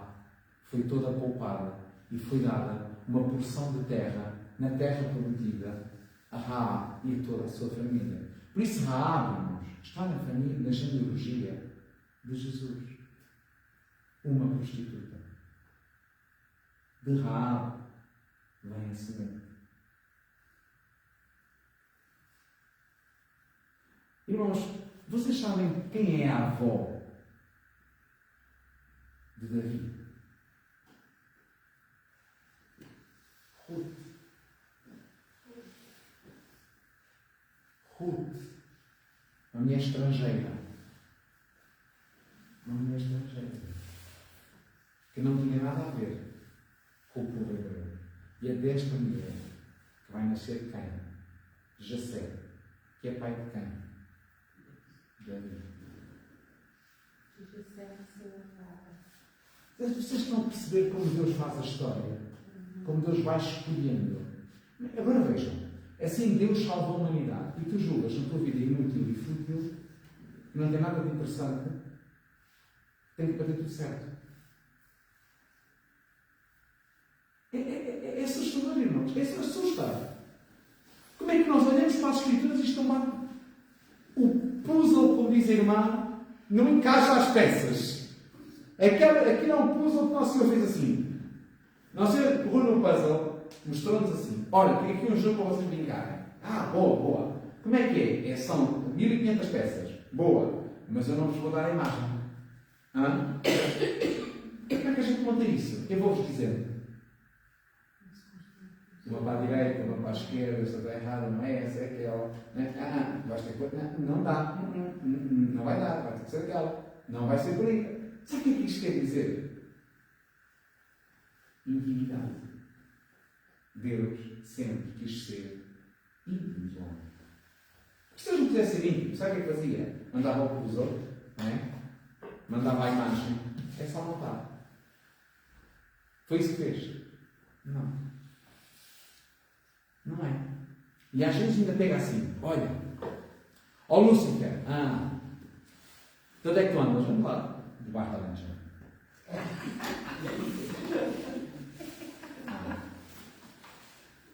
foi toda poupada e foi dada uma porção de terra na terra prometida a Raab e a toda a sua família. Por isso Raab, irmãos, está na genealogia de Jesus. Uma prostituta. De Raab vem a semente. Irmãos, vocês sabem quem é a avó de Davi? Ruth. Uma mulher estrangeira. Uma mulher estrangeira. Que não tinha nada a ver com o povo hebreu. E é desta mulher que vai nascer quem? Jessé. Que é pai de quem? Davi. Vocês estão a perceber como Deus faz a história? Como Deus vai escolhendo? Agora vejam. Assim Deus salva a humanidade. E tu julgas na tua vida inútil e fútil, que não tem nada de interessante, tem que bater tudo certo. É assustador, irmãos. É assustador. Como é que nós olhamos para as Escrituras e estão lá? O puzzle, como diz a irmã, não encaixa as peças. Aquilo é um puzzle que o nosso Senhor fez assim. Nosso Senhor pegou no puzzle, mostrou-nos assim. Olha, tem aqui um jogo para vocês brincarem. Ah, boa. Como é que é? São 1500 peças. Boa. Mas eu não vos vou dar a imagem. Hã? Como é que a gente monta isso? Eu vou-vos dizer. Uma para a direita, uma para a esquerda, esta está errada, não é essa, é aquela. Vais ter que. Não dá. Não vai dar, vai ter que ser aquela. Não vai ser por aí. Sabe o que é que isto quer dizer? Intimidade. Deus sempre quis ser íntimo do homem. Se Deus não quisesse ser íntimo, sabe o que é que fazia? Mandava ao cruzor, não é? Mandava a imagem. É só montar. Foi isso que fez? Não. Não é. E às vezes ainda pega assim, olha, ó Lúcifer, de onde é que tu andas? Vamos lá, debaixo da lancha.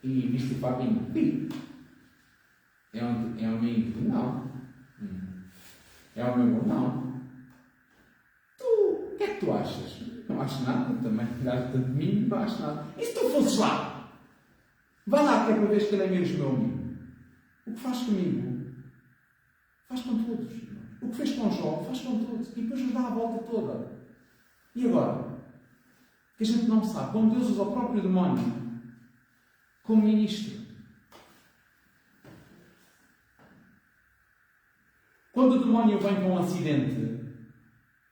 E viste o papinho? Sim. É o meu íntimo? Não. É o meu amor? Não. O que é que tu achas? Não acho nada, também cuidado tanto de mim, não acho nada. E se tu fosses lá? Vai lá, que é para ver que ele é mesmo meu amigo. O que faz comigo, faz com todos. O que fez com Jó, faz com todos. E depois nos dá a volta toda. E agora? Que a gente não sabe. Como Deus usa o próprio demónio como ministro. Quando o demónio vem com um acidente,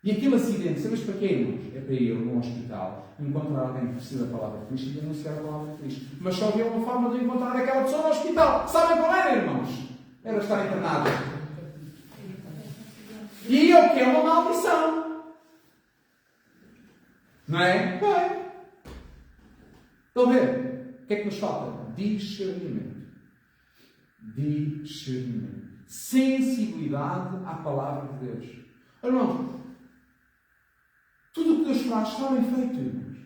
e aquele acidente, sabes para quê, irmãos? É para ir num hospital encontrar alguém que precisa da palavra de Cristo e anunciar a palavra de Cristo. Mas só havia uma forma de encontrar aquela pessoa no hospital. Sabem qual era, irmãos? Era estar internado. E aí é o que? É uma maldição. Não é? Bem. Estão a ver? O que é que nos falta? Discernimento. Discernimento. Sensibilidade à palavra de Deus. Irmãos, tudo o que Deus faz está bem feito, irmãos.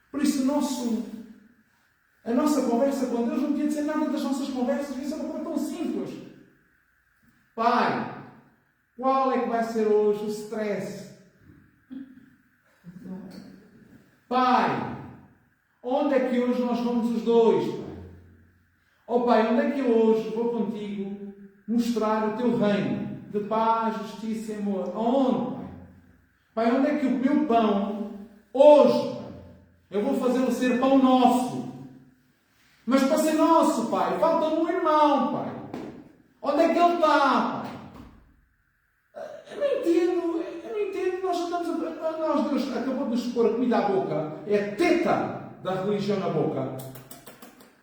Por isso, a nossa conversa com Deus não podia dizer nada das nossas conversas. Isso é uma coisa tão simples. Pai, qual é que vai ser hoje o stress? Pai, onde é que hoje nós vamos os dois, Pai? Oh Pai, onde é que eu hoje vou contigo mostrar o teu reino de paz, justiça e amor? Aonde, Pai? Pai, onde é que o meu pão, hoje, Pai, eu vou fazê-lo ser pão nosso? Mas para ser nosso, Pai, falta-me um irmão, Pai. Onde é que ele está, Pai? Eu não entendo. Nós Deus acabou de nos pôr a comida à boca. É a teta da religião na boca.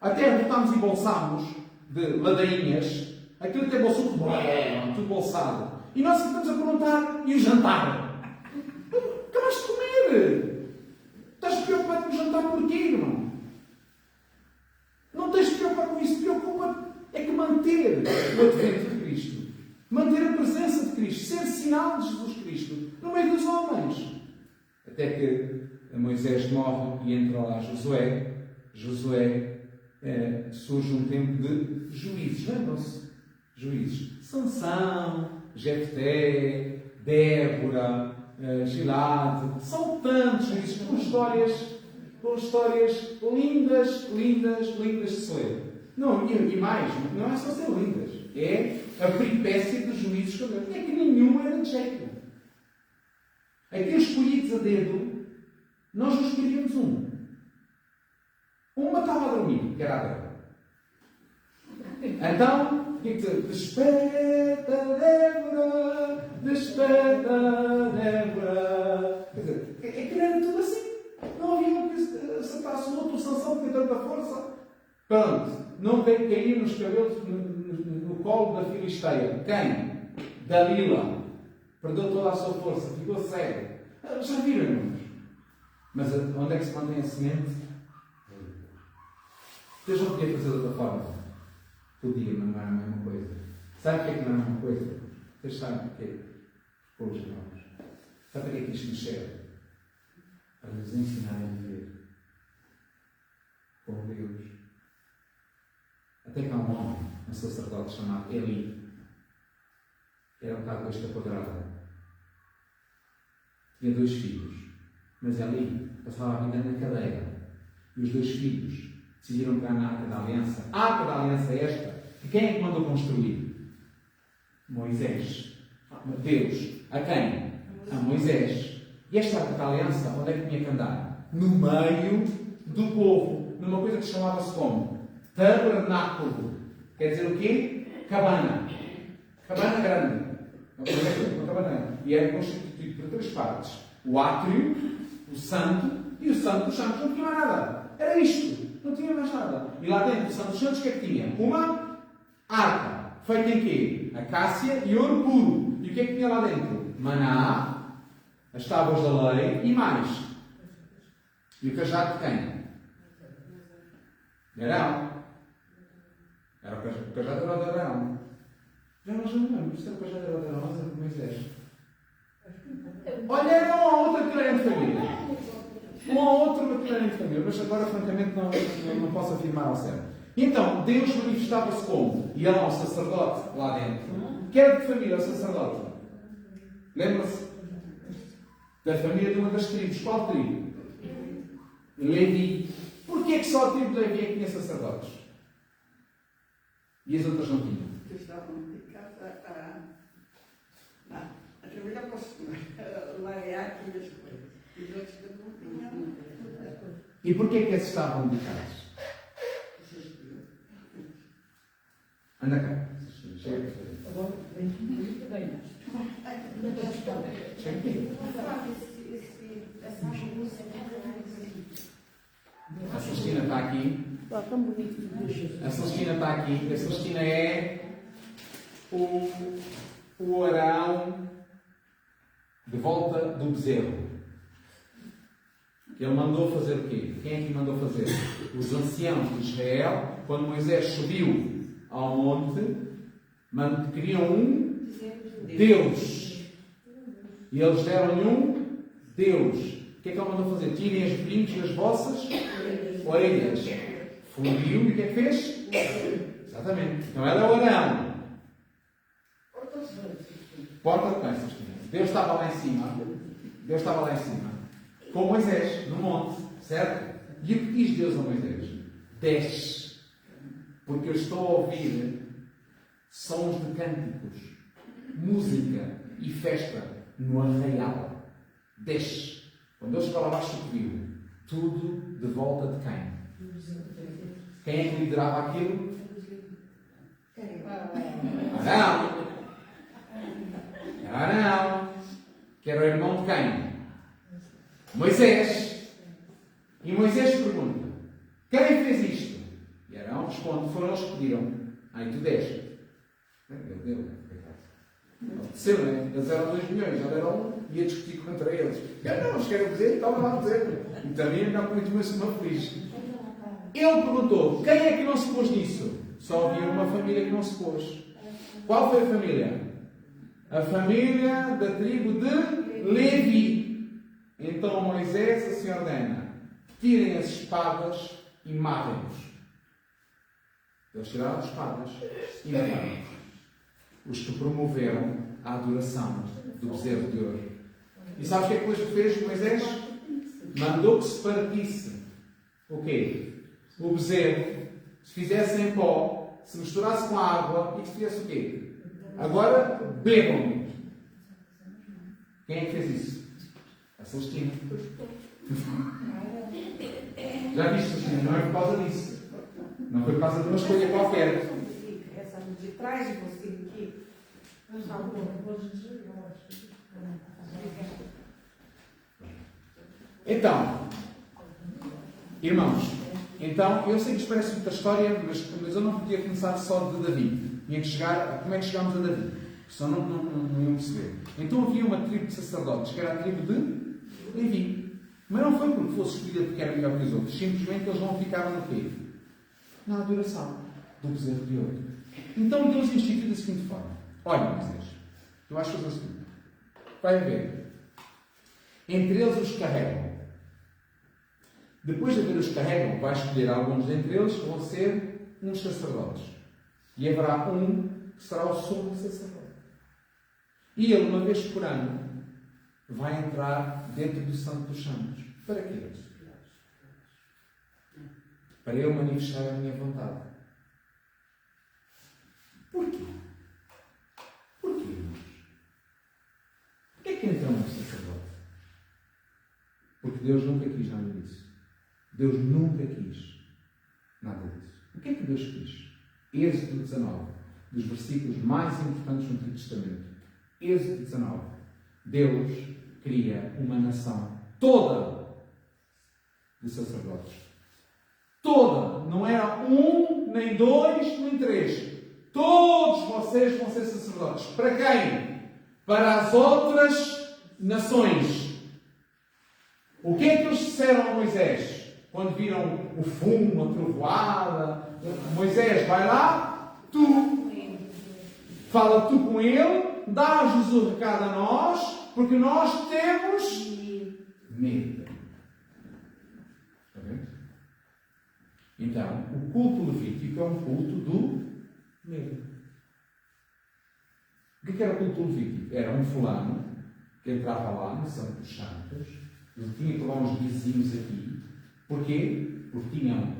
Até botámos e bolsámos de ladainhas. Aquilo tem bolso tudo bolsado. E nós estamos a perguntar, e o jantar? Acabaste de comer. Estás preocupado com o jantar porquê, irmão? Não tens de preocupar com isso. Preocupa é que manter o advento de Cristo. Manter a presença de Cristo. Ser sinal de Jesus Cristo no meio dos homens. Até que Moisés morre e entra lá Josué. Surge um tempo de juízes. Lembram-se? Juízes. Sansão, Jefté, Débora, Gilade. São tantos juízes com histórias lindas de se ler. Não, e mais, não é só ser lindas. É a peripécia dos juízes. É que nenhum era de jeito. Aqueles escolhidos a dedo, nós não escolhíamos um. Uma estava a dormir, que era a Débora. Então, o que é que dizer? Desperta, Débora, desperta, Débora. Quer dizer, aquilo era tudo assim. Não havia um que acertasse o outro, Sansão tinha tanta força. Pronto, não veio cair nos cabelos, no colo da Filisteia. Quem? Dalila. Perdeu toda a sua força, ficou cego. Já viram, irmãos? Mas onde é que se mantém a semente? Deus não podia fazer de outra forma. Podia, mas não era a mesma coisa. Sabe porquê que não é a mesma coisa? Vocês sabem porquê? Pois, irmãos. Sabe porquê que isto nos serve? Para nos ensinar a viver com Deus. Até que há um homem, um sacerdote chamado Eli. Era um bocado besta quadrada. Tinha 2 filhos. Mas Eli passava a vida na cadeia. E os 2 filhos decidiram pegar na Arca da Aliança. A Arca da Aliança é esta. E quem é que mandou construir? Moisés. Deus. A quem? A Moisés. E esta Arca da Aliança, onde é que tinha que andar? No meio do povo. numa coisa que chamava-se como tabernáculo. Quer dizer o quê? Cabana. Cabana grande. Uma cabana. E era constituído por 3 partes. O átrio, o santo e o santo dos santos. Não tinha mais nada. Era isto. Não tinha mais nada. E lá dentro do santo dos santos o que é que tinha? Uma arca. Feita em quê? Acácia e ouro puro. E o que é que tinha lá dentro? Maná, as tábuas da lei e mais. E o cajado de quem? De Arão. Era o cajado era o de Arão. Já não lembro. Isto era o cajado era o de Arão, mas era de Moisés. Olha, era uma outra que era de família. Uma outra que era de família. Mas agora, francamente, não posso afirmar ao certo. Então, Deus manifestava-se como? E há um sacerdote lá dentro. Que era de família o sacerdote? Lembra-se? Da família de uma das tribos. Qual tribo? Levi. Porquê é que só a tribo de Levi é que tinha sacerdotes? E as outras não tinham? Porque estavam dedicados a família apóstola. Lá é aqui as coisas. E os outros não tinham. E porquê é que esses estavam dedicados? Anda cá. Chega. A Celestina está aqui. A Celestina está aqui. A Celestina é o Arão de volta do bezerro. Ele mandou fazer o quê? Quem é que mandou fazer? Os anciãos de Israel, quando Moisés subiu ao monte, queriam um Deus. E eles deram-lhe um Deus. O que é que ele mandou fazer? Tirem as brincos das vossas orelhas. Fundiu e o que é que fez? Exatamente. Então era o Arão. Porta de bênçãos. Deus estava lá em cima. Deus estava lá em cima. Com Moisés, no monte. Certo? E o que diz Deus a Moisés? Desce. Porque eu estou a ouvir sons de cânticos, música e festa no arraial. Desce. Quando ele chegou lá abaixo, o que viu? Tudo de volta de quem? Quem é que liderava aquilo? Arão. Arão. Que era o irmão de quem? Moisés. E Moisés pergunta: quem fez isto? E Arão responde: foram eles que pediram. Aí tu desce. Ele deu. Obedeceu, né? Eles eram 2 milhões, já deram 1 e ia discutir contra eles. Não, eles querem dizer, estava lá a dizer. E também não continuou-se uma feliz. Ele perguntou: quem é que não se pôs nisso? Só havia uma família que não se pôs. Qual foi a família? A família da tribo de Levi. Então Moisés assim ordena: tirem as espadas e matem-nos. Eles tiraram as espadas e mataram os que promoveram a adoração do bezerro de ouro. E sabes o que é que depois fez Moisés? Mandou que se partisse o quê? O bezerro, se fizesse em pó, se misturasse com a água e que se fizesse o quê? Agora bebam. Quem é que fez isso? A Celestina. Já viste, Celestina? Não é por causa disso. Não foi por causa de uma escolha qualquer. Essa de trás de você aqui. Então, irmãos, eu sei que isto parece muita história, mas eu não podia começar só de Davi. Tinha que chegar, como é que chegámos a Davi? Senão não iam perceber. Então havia uma tribo de sacerdotes, que era a tribo de Levi. Mas não foi porque fosse escolhida porque era melhor que os outros. Simplesmente eles não ficaram no quê? Na adoração do bezerro de ouro. Então Deus instituiu da seguinte forma: olha, Moisés, tu vais fazer o seguinte: vai haver entre eles os que carregam. Depois de haver os que carregam, vai escolher alguns dentre eles que vão ser uns sacerdotes. E haverá um que será o sumo sacerdote. E ele, uma vez por ano, vai entrar dentro do Santo dos Santos. Para quê? Para eu manifestar a minha vontade. Porquê? Porquê, irmãos? Porquê é que entra um sacerdote? Porque Deus nunca quis nada disso. Deus nunca quis. Nada disso. O que é que Deus quis? Êxodo 19, dos versículos mais importantes do Antigo Testamento. Êxodo 19. Deus cria uma nação toda de sacerdotes. Toda. Não era um, nem dois, nem três. Todos vocês vão ser sacerdotes. Para quem? Para as outras nações. O que é que eles disseram a Moisés? Quando viram o fumo, a trovoada. Moisés, vai lá, tu. Fala tu com ele, dá-nos o recado a nós, porque nós temos medo. Está vendo? Então, o culto levítico é um culto do medo. O que era o culto levítico? Era um fulano que entrava lá no Santo dos Santos, ele tinha que levar uns vizinhos aqui. Porquê? Porque tinham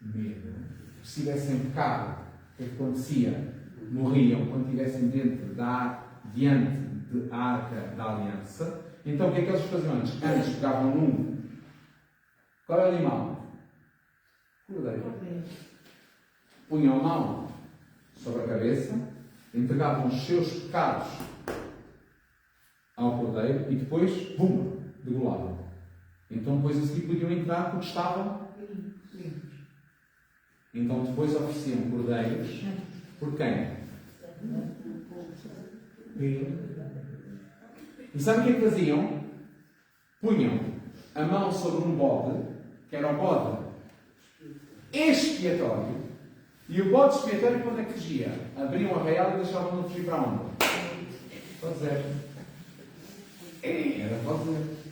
medo. Se tivessem pecado, o que acontecia? Morriam quando estivessem diante da Arca da Aliança. Então o que é que eles faziam antes? Antes pegavam num. Qual é o animal? Cordeiro. Punham a mão sobre a cabeça, entregavam os seus pecados ao cordeiro e depois, pum, degolavam. Então depois a seguir podiam entrar porque estavam limpos. Então depois ofereciam cordeiros por quem? E sabe o que é que faziam? Punham a mão sobre um bode, que era o bode expiatório, e o bode expiatório quando é que fugia? Abriam a real e deixavam-no fugir para onde? Para o deserto. Era para o deserto.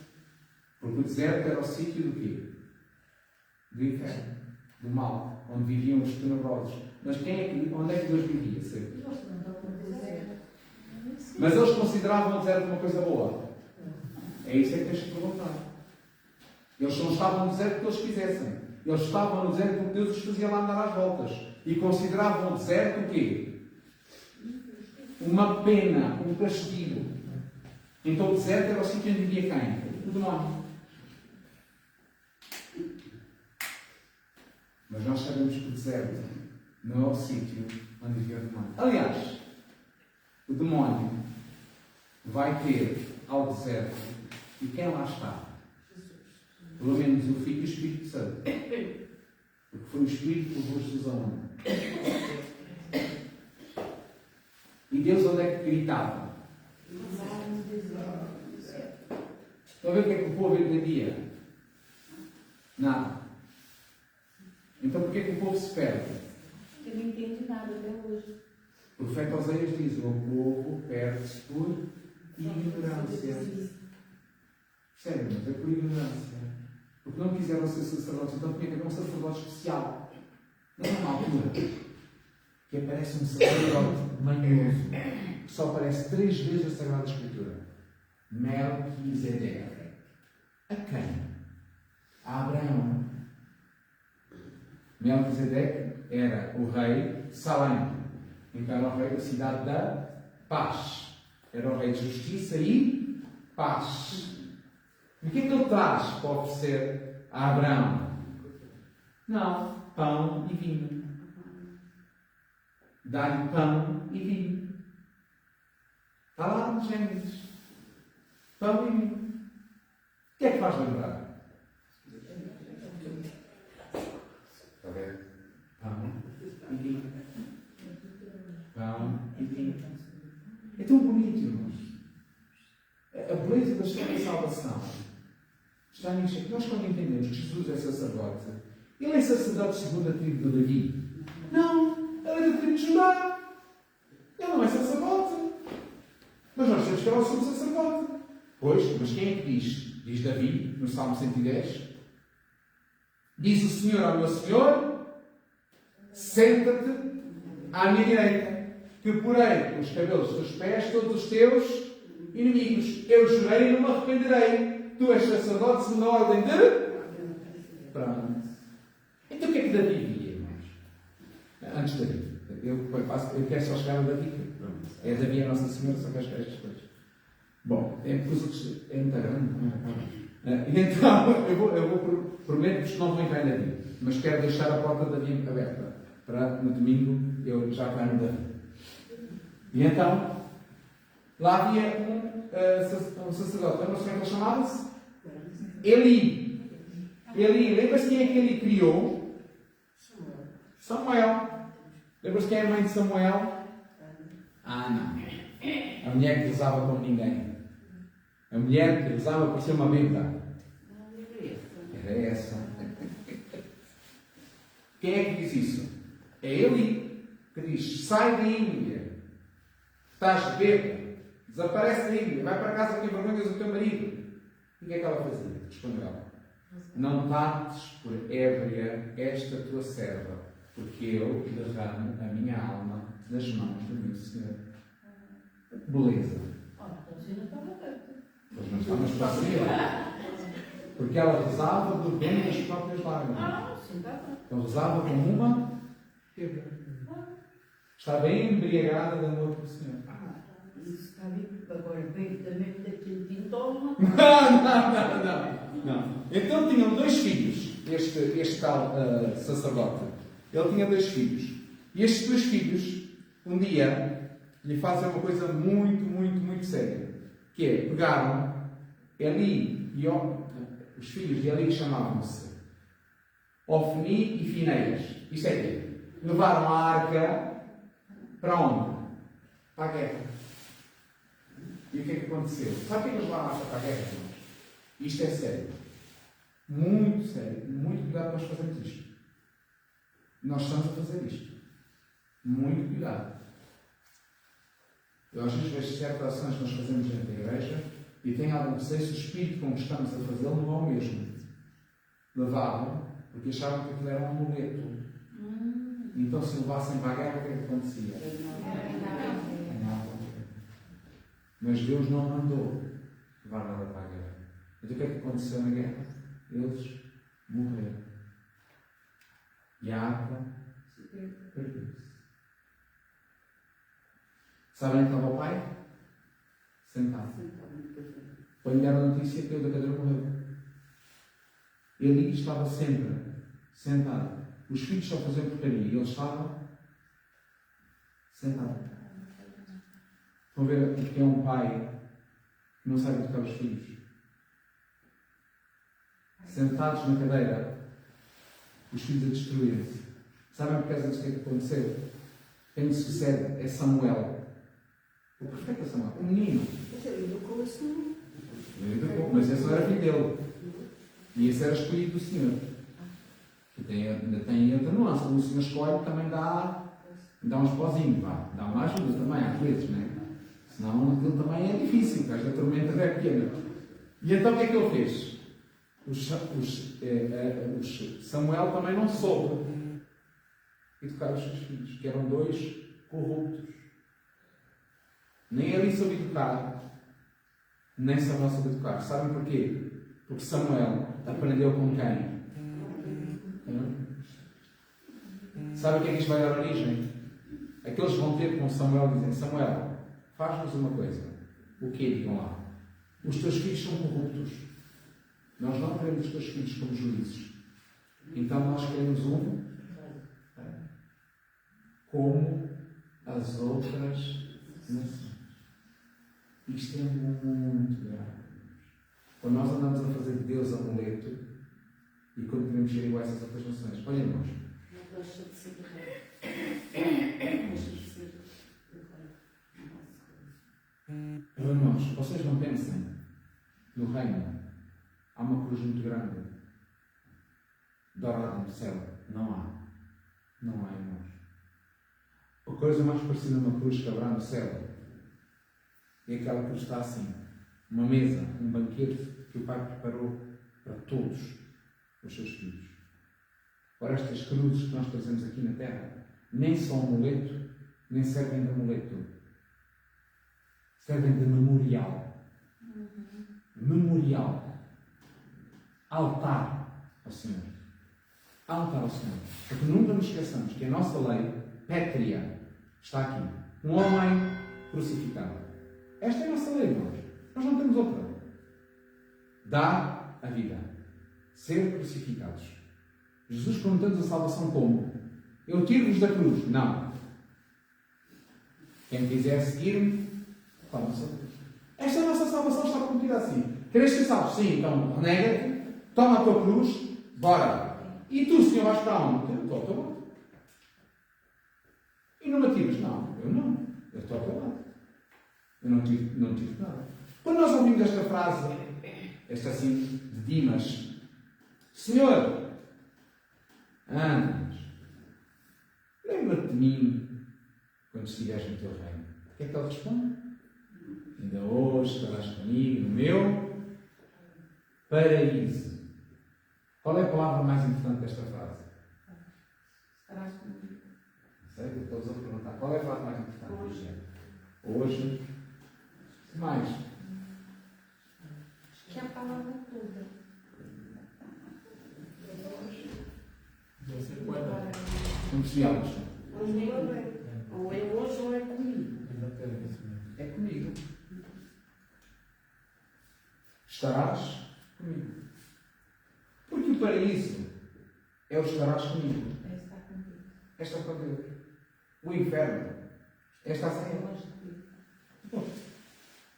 Porque o deserto era o sítio do quê? Do inferno, do mal, onde viviam os tenebrosos. Mas onde é que Deus vivia sempre? Mas eles consideravam o deserto uma coisa boa. É isso que tens que perguntar. Eles não estavam no deserto porque eles quisessem. Eles estavam no deserto porque Deus os fazia lá andar às voltas. E consideravam o deserto o quê? Uma pena, um castigo. Então o deserto era o sítio onde vivia quem? O demónio. Mas nós sabemos que o deserto não é o sítio onde vivia o demónio. Aliás, o demónio vai ter ao deserto e quem lá está? Pelo menos o Filho e o Espírito Santo. Porque foi o Espírito que levou Jesus a onda. E Deus onde é que gritava? Estão a ver o que é que o povo entendia? Nada. Então porquê que o povo se perde? Eu não entendo nada até hoje. O profeta Oséias diz: o povo perde-se por ignorância. Sério, mas é por ignorância. Porque não quiseram ser sacerdotes, então tinha que haver um sacerdote especial. Não é uma altura que aparece um sacerdote manhoso, que só aparece 3 vezes na Sagrada Escritura. Melquisedeque. A quem? A Abraão. Melquisedeque era o rei de Salém. Então era o rei da cidade da paz. Era o rei de justiça e paz. E o que é que ele traz para oferecer a Abraão? Não, pão e vinho. Dá-lhe pão e vinho. Está lá nos Gênesis. Pão e vinho. O que é que faz lembrar? Está a ver? Pão e vinho. Pão e vinho. É tão bonito, irmãos. A beleza da história de salvação está nisto. É que nós, quando entendemos que Jesus é sacerdote, ele é sacerdote segundo a tribo de Davi. Não, ele é da tribo de Judá. Ele não é sacerdote. Mas nós temos que falar sobre o sacerdote. Pois, mas quem é que diz? Diz Davi, no Salmo 110. Diz o Senhor ao meu Senhor: senta-te à minha direita, que porei os cabelos dos teus pés todos os teus inimigos. Eu jurei e não me arrependerei. Tu és sacerdote segundo a ordem de... Pronto. Então o que é que Davi via, irmãos? Antes de Davi. Eu quero só chegar a Davi. É Davi a Nossa Senhora, só quero chegar a estas coisas. Bom, é porque os outros... É muito grande, não é? Então, prometo-vos que não vou entrar em Davi, mas quero deixar a porta de Davi aberta, para no domingo eu já estar no Davi. E então, lá havia um sacerdote, lembra-se como é que ele chamava-se? Eli. Eli, lembra-se quem é que ele criou? Samuel. Lembra-se quem é a mãe de Samuel? Ana. A mulher que rezava como ninguém. A mulher que rezava por ser uma bêbada. Era essa. Quem é que diz isso? É Eli que diz: sai daí, mulher. Estás bêbada. Desaparece daí, mulher. Vai para casa que envergonhas o teu marido. E o que é que ela fazia? Respondeu ela: não trates por ébria esta tua serva, porque eu derramo a minha alma nas mãos do meu Senhor. Beleza. Pois não está, mas para ser. Porque ela rezava bebendo as próprias lágrimas. Então rezava como uma bêbada. Está bem embriagada de amor pelo Senhor. Isso está bem, agora veio também daquele pintoma. Não. Então tinham 2 filhos, este tal sacerdote. Ele tinha 2 filhos. E estes 2 filhos, um dia, lhe fazem uma coisa muito, muito, muito séria. Que é, pegaram Eli e os filhos de Eli chamavam-se Ofni e Fineias. Isto é que levaram a arca para onde? Para a guerra. E o que é que aconteceu? Sabe o que é que eles levaram a arca para a guerra, irmãos? Isto é sério. Muito sério. Muito cuidado nós fazemos isto. Nós estamos a fazer isto. Muito cuidado. Eu às vezes vejo certas ações que nós fazemos dentro da igreja e tenho algum receio se o espírito com que estamos a fazê-lo não é o mesmo. Levavam porque achavam que aquilo era um amuleto. Então se levassem para a guerra, o que é que acontecia? Mas Deus não mandou levar nada para a guerra. Então o que é que aconteceu na guerra? Eles morreram. E a arca perdeu-se. Sabem onde estava o pai? Sentado. Quando lhe deram a notícia que ele da cadeira morreu. Ele estava sempre sentado. Os filhos só faziam porcaria e ele estava sentado. Estão a ver o que é um pai que não sabe educar os filhos? Sentados na cadeira, os filhos a destruírem-se. Sabem por causa disso o que é que aconteceu? Quem sucede é Samuel. O profeta Samuel, o menino. Mas ele educou assim. Mas esse não era filho dele. E esse era escolhido do Senhor. Ainda tem outra nuance. Quando o Senhor escolhe, também dá uns pozinhos. Dá uma ajuda também, às vezes, não é? Senão aquilo também é difícil, porque esta tormenta é pequena. E então o que é que ele fez? Samuel também não soube educar os seus filhos, que eram 2 corruptos. Nem Eli soube educar, nem Samuel soube educar. Sabem porquê? Porque Samuel aprendeu com quem? Sabem o que é que isto vai dar origem? Aqueles vão ter com Samuel e dizem: Samuel, faz-nos uma coisa. O quê? Digam lá. Os teus filhos são corruptos. Nós não queremos os teus filhos como juízes. Então nós queremos um como as outras nações. Isto é muito grave. Quando nós andamos a fazer de Deus amuleto e quando queremos ser iguais às outras nações. Olhem, irmãos. Não deixa de ser rei. Deixa de ser rei. Irmãos, vocês não pensem no reino. Há uma cruz muito grande. Dourada no céu. Não há. Não há, irmãos. A coisa mais parecida a uma cruz que haverá no céu é aquela que está assim. Uma mesa, um banquete que o Pai preparou para todos os seus filhos. Ora, estas cruzes que nós trazemos aqui na Terra nem são amuleto, nem servem de amuleto. Servem de memorial. Memorial. Altar ao Senhor. Altar ao Senhor. Porque nunca nos esqueçamos que a nossa lei pétrea está aqui. Um homem crucificado. Esta é a nossa lei, irmãos. Nós não temos outra. Dá a vida. Ser crucificados. Jesus perguntou-nos a salvação como? Eu tiro-vos da cruz. Não. Quem quiser seguir-me, toma-se a cruz. Esta é a nossa salvação, está prometida assim. Queres ser salvo? Sim, então renega-te, toma a tua cruz, bora. E tu, Senhor, vais para onde? Eu estou ao teu lado. E não me atiras? Não, eu não. Eu estou ao teu lado. Eu não tive nada. Quando nós ouvimos esta frase, esta assim, de Dimas, Senhor, andas, lembra-te de mim quando estiveres no teu reino. O que é que ele responde? Ainda hoje estarás comigo no meu paraíso. Qual é a palavra mais importante desta frase? Estarás comigo. Não sei, estou a perguntar. Qual é a frase mais importante? Hoje. Mais. Acho que é a palavra toda. Não percebi algo. Ou é hoje ou é comigo. É comigo. Estarás comigo. Porque o paraíso é o estarás comigo. É estar comigo. É estar com Deus. O inferno é estar sem Ele. Longe de ti.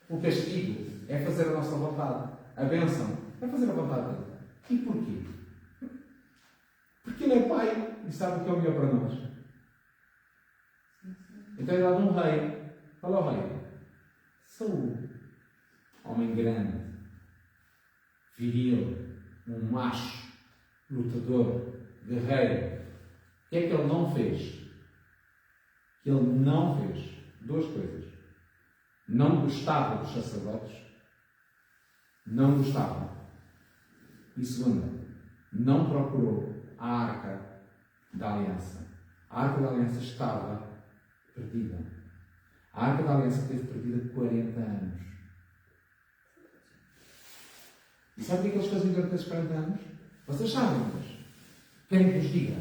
O castigo é fazer a nossa vontade. A bênção é fazer a vontade dele. E porquê? Porque Ele é Pai e sabe o que é o melhor para nós. Então ele dá de um rei. Qual é o rei? Saúl. Homem grande, viril, um macho, lutador, guerreiro. O que é que ele não fez? Ele não fez duas coisas. Não gostava dos sacerdotes. Não gostava. E segunda, não procurou a Arca da Aliança. A Arca da Aliança estava perdida. A Arca da Aliança esteve perdida 40 anos. E sabe o que é que eles faziam durante esses 40 anos? Vocês sabem, mas querem que vos diga?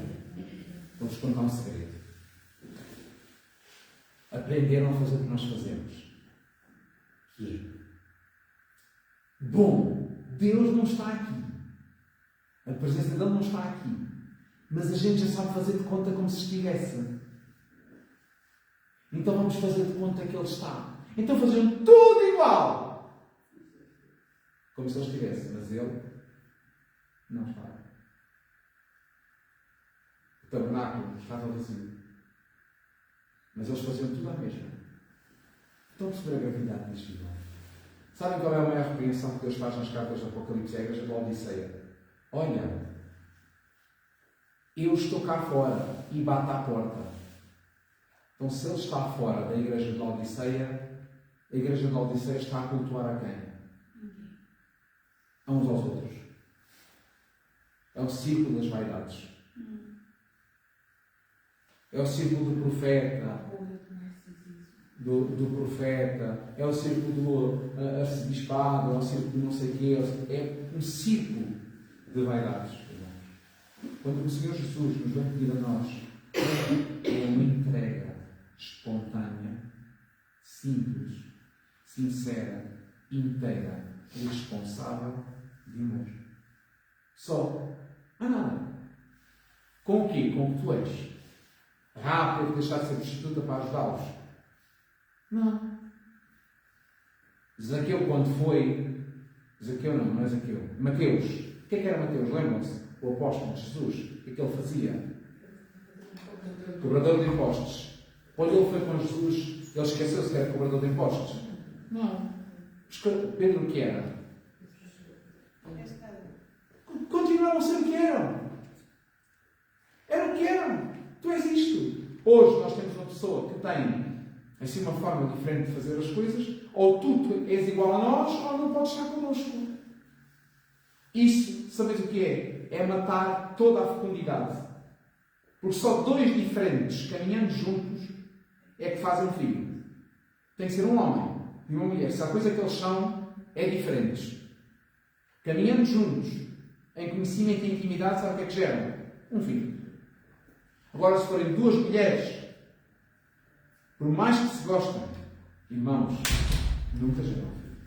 Vou-vos contar um segredo. Aprenderam a fazer o que nós fazemos. Que é: bom, Deus não está aqui. A presença dele não está aqui. Mas a gente já sabe fazer de conta como se estivesse. Então vamos fazer de conta que ele está. Então faziam tudo igual. Como se ele estivesse. Mas ele não está. O tabernáculo estava vazio. Mas eles faziam tudo à mesma. Estão a perceber a gravidade disto, irmão? Sabem qual é a maior repreensão que Deus faz nas cartas de Apocalipse? É a igreja de Laodiceia. Olha, eu estou cá fora e bato à porta. Então, se ele está fora da igreja de Laodiceia, a igreja de Laodiceia está a cultuar a quem? A uns aos outros. É o círculo das vaidades. É o círculo do profeta. Do profeta. É o círculo do arcebispado. É o círculo de não sei o quê. É um círculo de vaidades. Quando o Senhor Jesus nos vem pedir a nós, é uma entrega espontânea, simples, sincera, inteira, responsável de amor. Só. Nada. Com o quê? Com o que tu és. Rápido, deixar de ser prostituta para ajudá-los. Não. Zaqueu, quando foi. Zaqueu não é Zaqueu. Mateus. O que é que era Mateus? Lembram-se? O apóstolo de Jesus. O que é que ele fazia? Cobrador de impostos. Quando ele foi com Jesus, ele esqueceu-se que era cobrador de impostos? Não. Pedro o que era? Continuaram a ser o que eram. Era o que eram. Tu és isto. Hoje nós temos uma pessoa que tem assim uma forma diferente de fazer as coisas. Ou tu és igual a nós, ou não podes estar connosco. Isso, sabeis o que é? É matar toda a fecundidade. Porque só dois diferentes caminhando juntos é que fazem um filho. Tem que ser um homem e uma mulher. Se a coisa que eles são é diferentes. Caminhando juntos, em conhecimento e intimidade, sabe o que é que geram? Um filho. Agora, se forem duas mulheres, por mais que se gostem, irmãos, nunca geram um filho.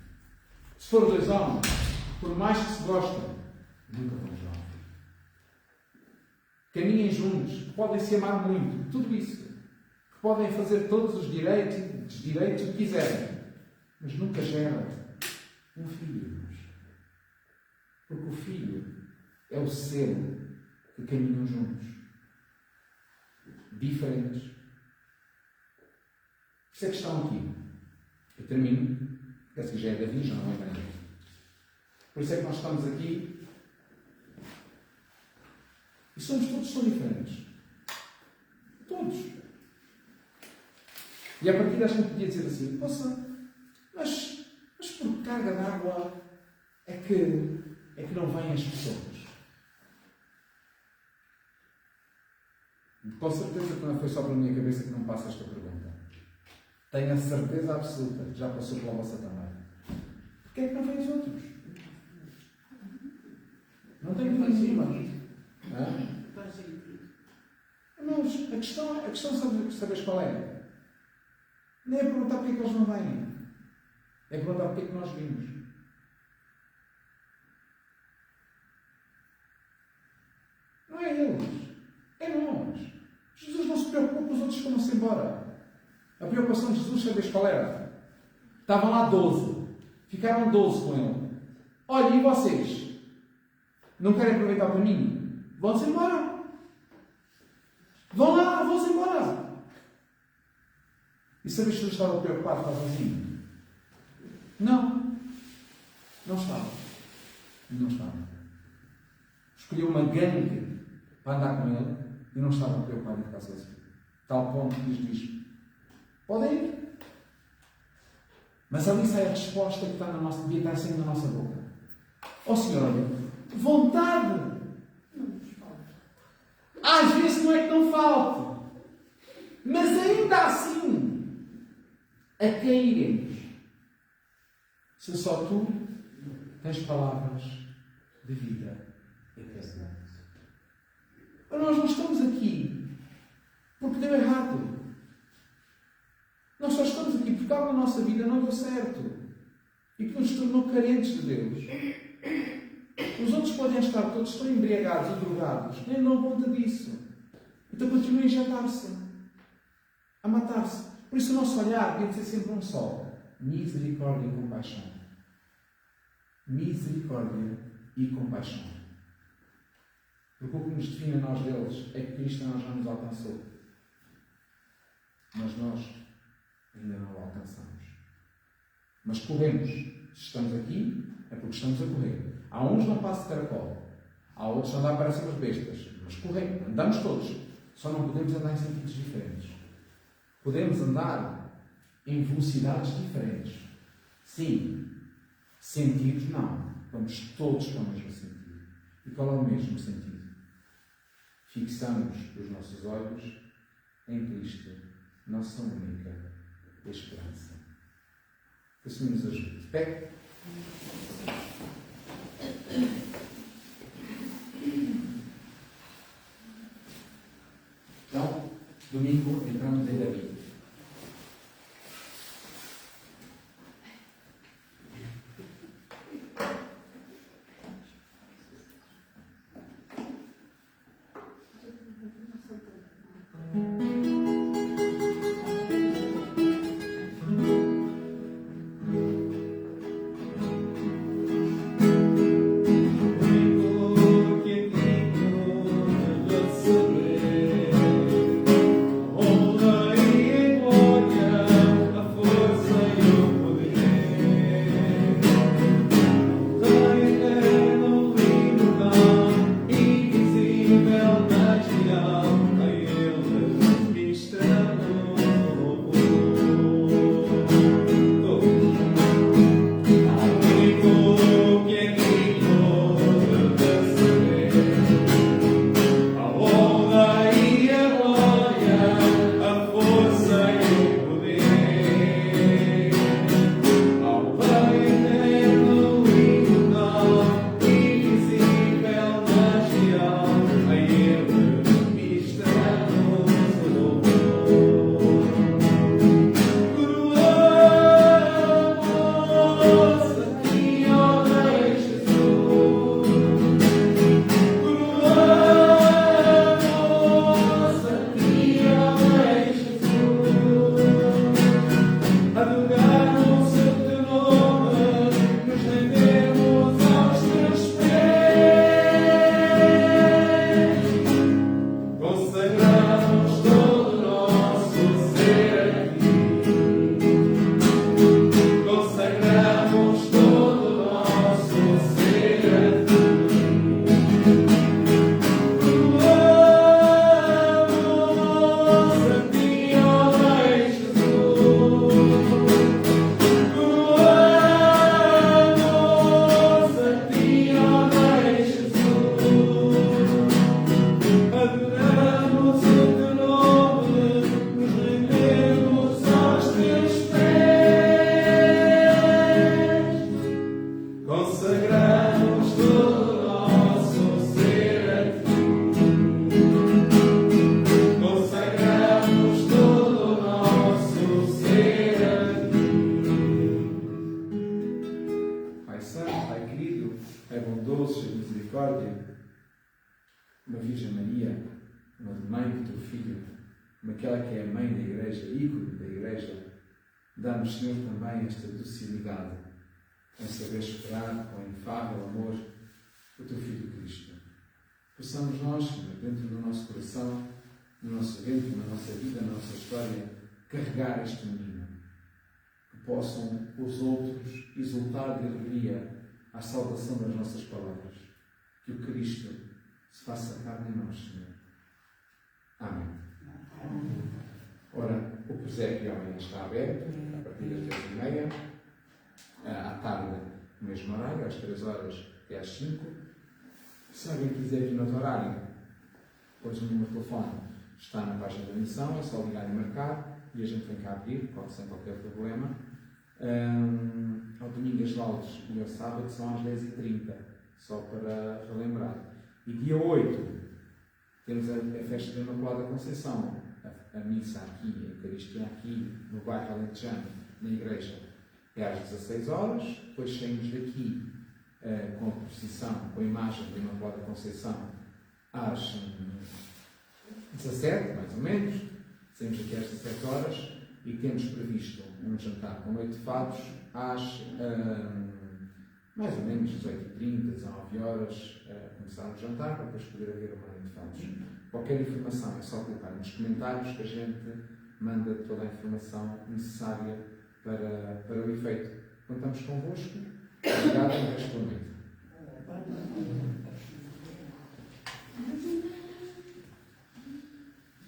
Se forem dois homens, por mais que se gostem, nunca vão jogar. Caminhem juntos, que podem se amar muito, tudo isso. Que podem fazer todos os direitos e desdireitos que quiserem. Mas nunca geram um filho. Porque o filho é o selo que caminham juntos. Diferentes. Por isso é que estão aqui. Eu termino. Parece que já é Davi, já não é bem. Por isso é que nós estamos aqui. E somos todos tão diferentes. Todos. E a partir da gente podia dizer assim, poxa, mas por que carga d'água é que não vêm as pessoas? Com certeza que não foi só pela minha cabeça que não passa esta pergunta. Tenho a certeza absoluta que já passou pela vossa também. Porquê é que não vêm os outros? Não tenho dúvida nenhuma. Faz sentido. Mas a questão sabes qual é? Nem é perguntar porque é que eles não vêm. É perguntar porque é que nós vimos. Não é eles. É nós. Jesus não se preocupou com os outros que vão-se embora. A preocupação de Jesus, sabes qual era? Estavam lá 12. Ficaram 12 com ele. Olha, e vocês? Não querem aproveitar o caminho? Vão-se embora. Vão lá, vão-se embora. E sabes se Jesus estava preocupado com sozinho? Não. Não estava. Não estava. Escolheu uma gangue para andar com ele e não estava preocupado em ficar sozinho. Tal ponto que lhes diz: podem ir. Mas ali sai a resposta que está na nossa, devia estar sempre na nossa boca. Ó Senhor, olha, vontade. Às vezes não é que não falte, mas ainda assim, a quem iremos? Se só tu tens palavras de vida eterna. Nós não estamos aqui porque deu errado. Nós só estamos aqui porque algo na nossa vida não deu certo e que nos tornou carentes de Deus. Os outros podem estar todos tão embriagados e drogados, nem dão conta disso. Então continuam a injetar-se, a matar-se. Por isso o nosso olhar tem de ser sempre um só: misericórdia e compaixão. Misericórdia e compaixão. Porque o que nos define a nós deles é que Cristo nós já nos alcançou. Mas nós ainda não o alcançamos. Mas corremos. Se estamos aqui, é porque estamos a correr. Há uns não passam de caracol. Há outros que andam para cima de bestas. Mas corremos. Andamos todos. Só não podemos andar em sentidos diferentes. Podemos andar em velocidades diferentes. Sim. Sentidos não. Vamos todos para o mesmo sentido. E qual é o mesmo sentido? Fixamos os nossos olhos em Cristo, nossa única esperança. Que o Senhor nos ajude. De pé. Então, domingo entramos em Davi. Oh, aquela que é a mãe da igreja, ícone da igreja, dá-nos, Senhor, também esta docilidade em saber esperar com inefável amor o Teu Filho Cristo. Possamos nós, Senhor, dentro do nosso coração, no nosso ventre, na nossa vida, na nossa história, carregar este menino. Que possam os outros exultar de alegria à salvação das nossas palavras. Que o Cristo se faça carne em nós, Senhor. Amém. Ora, o presépio amanhã está aberto, a partir das 10h30, à tarde, no mesmo horário, às 3 horas até às 5. Se alguém quiser vir no outro horário, depois o número de telefone está na página da missão, é só ligar e marcar e a gente vem cá abrir, sem qualquer problema. Ao domingo as laudes e ao sábado são às 10h30, só para relembrar. E dia 8 temos a festa da Imaculada Conceição, a missa aqui, a Eucaristia aqui, no bairro Alentejano, na igreja, é às 16 horas, depois saímos daqui com a procissão, com a imagem da Imaculada Conceição, às 17, mais ou menos, saímos aqui às 17 horas e temos previsto um jantar com noite de fados às mais ou menos 18h30, 19 horas, começar o jantar para depois poder haver uma noite de fados. Qualquer informação é só colocar nos comentários que a gente manda toda a informação necessária para o efeito. Contamos convosco. Obrigado.